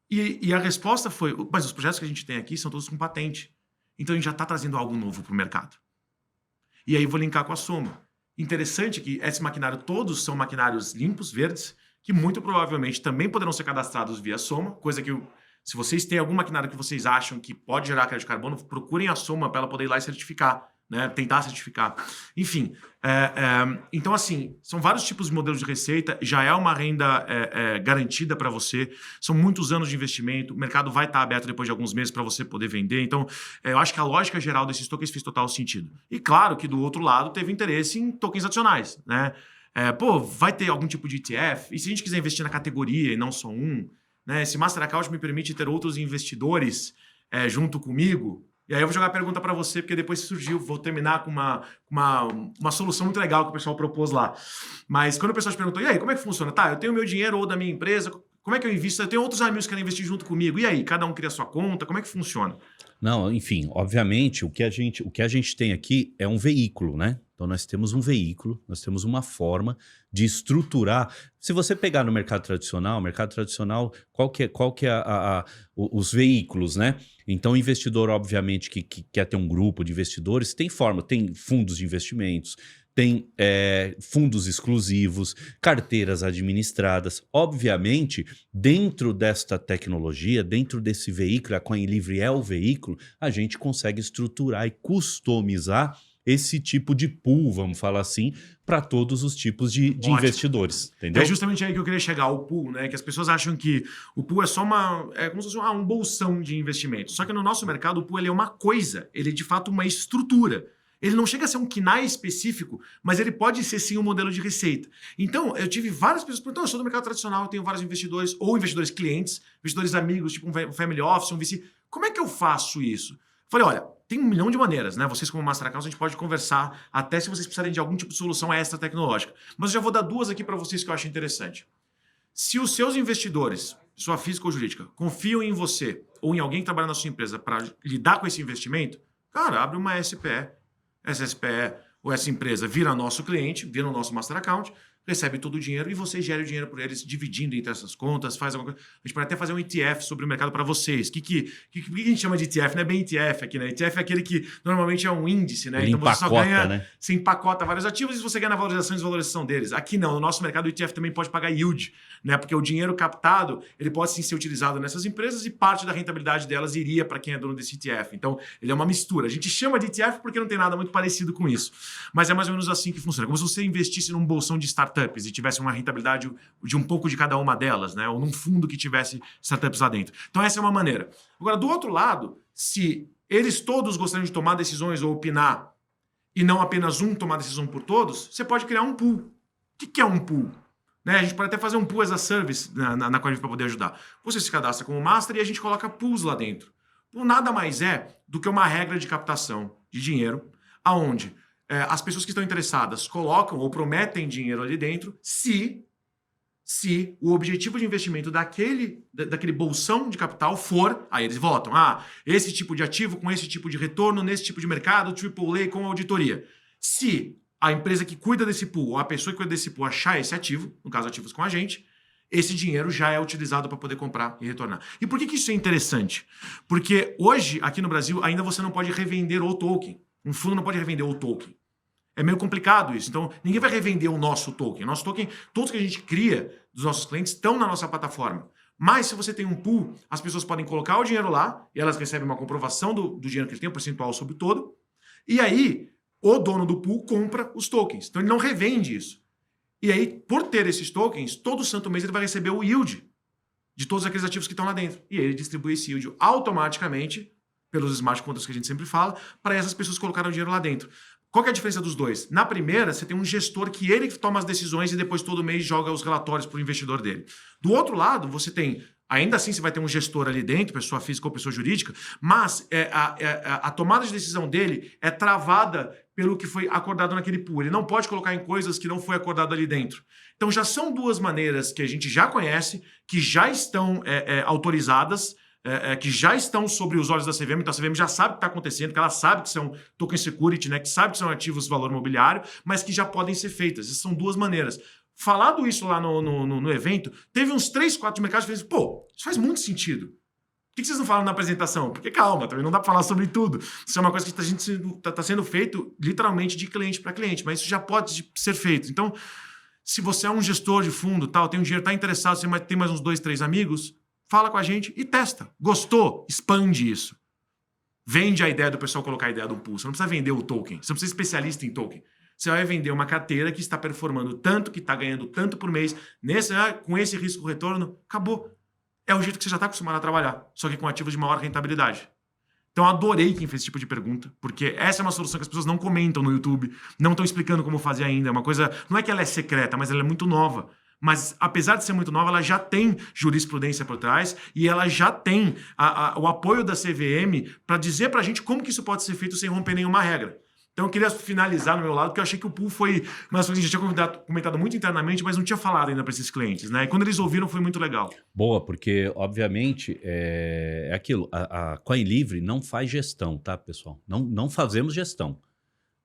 E a resposta foi, mas os projetos que a gente tem aqui são todos com patente. Então a gente já está trazendo algo novo para o mercado. E aí vou linkar com a Soma. Interessante que esse maquinário todos são maquinários limpos, verdes, que muito provavelmente também poderão ser cadastrados via Soma, coisa que se vocês têm algum maquinário que vocês acham que pode gerar crédito de carbono, procurem a Soma para ela poder ir lá e certificar. Né, tentar certificar. Enfim, então assim, são vários tipos de modelos de receita, já é uma renda garantida para você, são muitos anos de investimento, o mercado vai estar aberto depois de alguns meses para você poder vender, então eu acho que a lógica geral desses tokens fez total sentido. E claro que do outro lado teve interesse em tokens adicionais, né? Vai ter algum tipo de ETF, e se a gente quiser investir na categoria e não só um, né? Esse Master Account me permite ter outros investidores junto comigo. E aí eu vou jogar a pergunta para você, porque depois surgiu, vou terminar com uma solução muito legal que o pessoal propôs lá. Mas quando o pessoal te perguntou, e aí, como é que funciona? Tá, eu tenho meu dinheiro ou da minha empresa, Como é que eu invisto? Eu tenho outros amigos que querem investir junto comigo. E aí, cada um cria a sua conta? Como é que funciona? Não, enfim, obviamente, o que a gente tem aqui é um veículo, né? Então, nós temos um veículo, nós temos uma forma de estruturar. Se você pegar no mercado tradicional, qual que é os veículos, né? Então, o investidor, obviamente, que quer ter um grupo de investidores, tem forma, tem fundos de investimentos, tem fundos exclusivos, carteiras administradas. Obviamente, dentro desta tecnologia, dentro desse veículo, a CoinLivre é o veículo, a gente consegue estruturar e customizar esse tipo de pool, vamos falar assim, para todos os tipos de investidores, entendeu? É justamente aí que eu queria chegar, o pool, né? Que as pessoas acham que o pool é só como se fosse um bolsão de investimento. Só que no nosso mercado, o pool ele é uma coisa, ele é de fato uma estrutura. Ele não chega a ser um KNAI específico, mas ele pode ser sim um modelo de receita. Então, eu tive várias pessoas perguntando, eu sou do mercado tradicional, eu tenho vários investidores, ou investidores clientes, investidores amigos, tipo um family office, um VC. Como é que eu faço isso? Falei, olha, tem 1 milhão de maneiras, né? Vocês como Master Account, a gente pode conversar até se vocês precisarem de algum tipo de solução extra tecnológica. Mas eu já vou dar 2 aqui para vocês que eu acho interessante. Se os seus investidores, sua física ou jurídica, confiam em você ou em alguém que trabalha na sua empresa para lidar com esse investimento, cara, abre uma SPE. Essa SPE ou essa empresa vira nosso cliente, vira o nosso Master Account, recebe todo o dinheiro e você gera o dinheiro por eles, dividindo entre essas contas, faz alguma coisa. A gente pode até fazer um ETF sobre o mercado para vocês. O que a gente chama de ETF? Não é bem ETF aqui, né? ETF é aquele que normalmente é um índice, né? Ele então você só ganha, né? Você empacota vários ativos e você ganha na valorização e desvalorização deles. Aqui não, no nosso mercado o ETF também pode pagar yield, né? Porque o dinheiro captado, ele pode sim ser utilizado nessas empresas e parte da rentabilidade delas iria para quem é dono desse ETF. Então, ele é uma mistura. A gente chama de ETF porque não tem nada muito parecido com isso. Mas é mais ou menos assim que funciona. Como se você investisse num bolsão de startups e tivesse uma rentabilidade de um pouco de cada uma delas, né? Ou num fundo que tivesse startups lá dentro. Então essa é uma maneira. Agora, do outro lado, se eles todos gostariam de tomar decisões ou opinar e não apenas um tomar decisão por todos, você pode criar um pool. O que é um pool? Né? A gente pode até fazer um pool as a service na CoinLivre para poder ajudar. Você se cadastra como master e a gente coloca pools lá dentro. Pool nada mais é do que uma regra de captação de dinheiro, aonde as pessoas que estão interessadas colocam ou prometem dinheiro ali dentro se o objetivo de investimento daquele bolsão de capital for, aí eles votam, esse tipo de ativo com esse tipo de retorno, nesse tipo de mercado, AAA com auditoria. Se a empresa que cuida desse pool ou a pessoa que cuida desse pool achar esse ativo, no caso ativos com a gente, esse dinheiro já é utilizado para poder comprar e retornar. E por que isso é interessante? Porque hoje, aqui no Brasil, ainda você não pode revender o token. Um fundo não pode revender o token. É meio complicado isso. Então, ninguém vai revender o nosso token. Nosso token, todos que a gente cria dos nossos clientes estão na nossa plataforma. Mas se você tem um pool, as pessoas podem colocar o dinheiro lá e elas recebem uma comprovação do dinheiro que ele tem, um percentual sobre o todo. E aí, o dono do pool compra os tokens. Então, ele não revende isso. E aí, por ter esses tokens, todo santo mês ele vai receber o yield de todos aqueles ativos que estão lá dentro. E ele distribui esse yield automaticamente pelos smart contracts que a gente sempre fala, para essas pessoas que colocaram dinheiro lá dentro. Qual que é a diferença dos dois? Na primeira, você tem um gestor que ele toma as decisões e depois todo mês joga os relatórios para o investidor dele. Do outro lado, você tem, ainda assim você vai ter um gestor ali dentro, pessoa física ou pessoa jurídica, mas a tomada de decisão dele é travada pelo que foi acordado naquele pool. Ele não pode colocar em coisas que não foi acordado ali dentro. Então já são 2 maneiras que a gente já conhece, que já estão autorizadas, que já estão sobre os olhos da CVM, então a CVM já sabe o que está acontecendo, que ela sabe que são token security, né, que sabe que são ativos de valor imobiliário, mas que já podem ser feitas. Essas são 2 maneiras. Falado isso lá no evento, teve uns 3, 4 de mercado que fez, isso faz muito sentido. Por que vocês não falam na apresentação? Porque calma, também não dá para falar sobre tudo. Isso é uma coisa que está sendo feito literalmente de cliente para cliente, mas isso já pode ser feito. Então, se você é um gestor de fundo, tem um dinheiro, está interessado, você tem mais uns 2, 3 amigos, fala com a gente e testa. Gostou? Expande isso. Vende a ideia do pessoal colocar a ideia do pool. Você não precisa vender o token. Você não precisa ser especialista em token. Você vai vender uma carteira que está performando tanto, que está ganhando tanto por mês, com esse risco-retorno, acabou. É o jeito que você já está acostumado a trabalhar, só que com ativos de maior rentabilidade. Então, adorei quem fez esse tipo de pergunta, porque essa é uma solução que as pessoas não comentam no YouTube, não estão explicando como fazer ainda. É uma coisa, não é que ela é secreta, mas ela é muito nova. Mas, apesar de ser muito nova, ela já tem jurisprudência por trás e ela já tem o apoio da CVM para dizer para a gente como que isso pode ser feito sem romper nenhuma regra. Então eu queria finalizar no meu lado, porque eu achei que o pool foi uma das coisas que a gente tinha comentado muito internamente, mas não tinha falado ainda para esses clientes, né? E quando eles ouviram foi muito legal. Boa, porque, obviamente, é aquilo. A Coin Livre não faz gestão, tá, pessoal? Não fazemos gestão.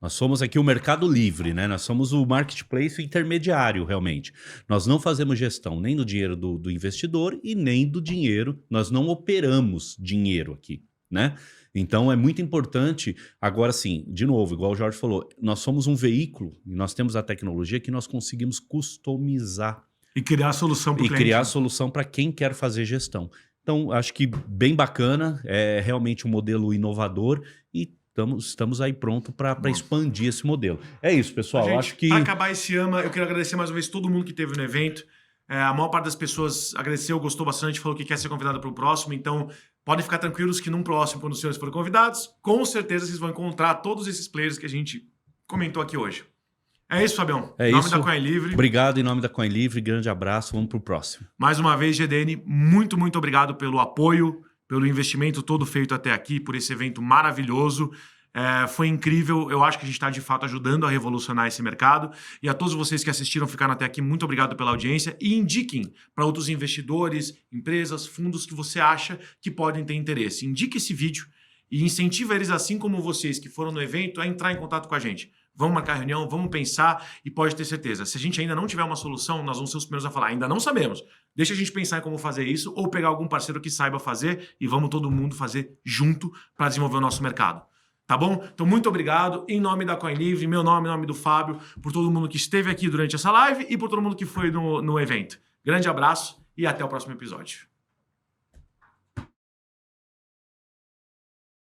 Nós somos aqui o mercado livre, né? Nós somos o marketplace intermediário, realmente. Nós não fazemos gestão nem do dinheiro do investidor e nem do dinheiro. Nós não operamos dinheiro aqui, né? Então é muito importante. Agora sim, de novo, igual o Jorge falou, nós somos um veículo e nós temos a tecnologia que nós conseguimos customizar. E criar a solução para o cliente. E criar a solução para quem quer fazer gestão. Então, acho que bem bacana, é realmente um modelo inovador e estamos aí pronto para expandir esse modelo. É isso, pessoal. Gente, acho que... Para acabar esse AMA, eu quero agradecer mais uma vez todo mundo que esteve no evento. A maior parte das pessoas agradeceu, gostou bastante, falou que quer ser convidado para o próximo. Então, podem ficar tranquilos que num próximo, quando os senhores forem convidados, com certeza vocês vão encontrar todos esses players que a gente comentou aqui hoje. É isso, Fabião. É em nome isso. da Coin Livre. Obrigado em nome da Coin Livre. Grande abraço. Vamos para o próximo. Mais uma vez, GDN, muito, muito obrigado pelo apoio, pelo investimento todo feito até aqui, por esse evento maravilhoso. Foi incrível. Eu acho que a gente está, de fato, ajudando a revolucionar esse mercado. E a todos vocês que assistiram, ficaram até aqui, muito obrigado pela audiência. E indiquem para outros investidores, empresas, fundos que você acha que podem ter interesse. Indique esse vídeo e incentiva eles, assim como vocês que foram no evento, a entrar em contato com a gente. Vamos marcar reunião, vamos pensar e pode ter certeza. Se a gente ainda não tiver uma solução, nós vamos ser os primeiros a falar. Ainda não sabemos. Deixa a gente pensar em como fazer isso ou pegar algum parceiro que saiba fazer e vamos todo mundo fazer junto para desenvolver o nosso mercado. Tá bom? Então, muito obrigado. Em nome da Coin Livre, meu nome, em nome do Fábio, por todo mundo que esteve aqui durante essa live e por todo mundo que foi no evento. Grande abraço e até o próximo episódio.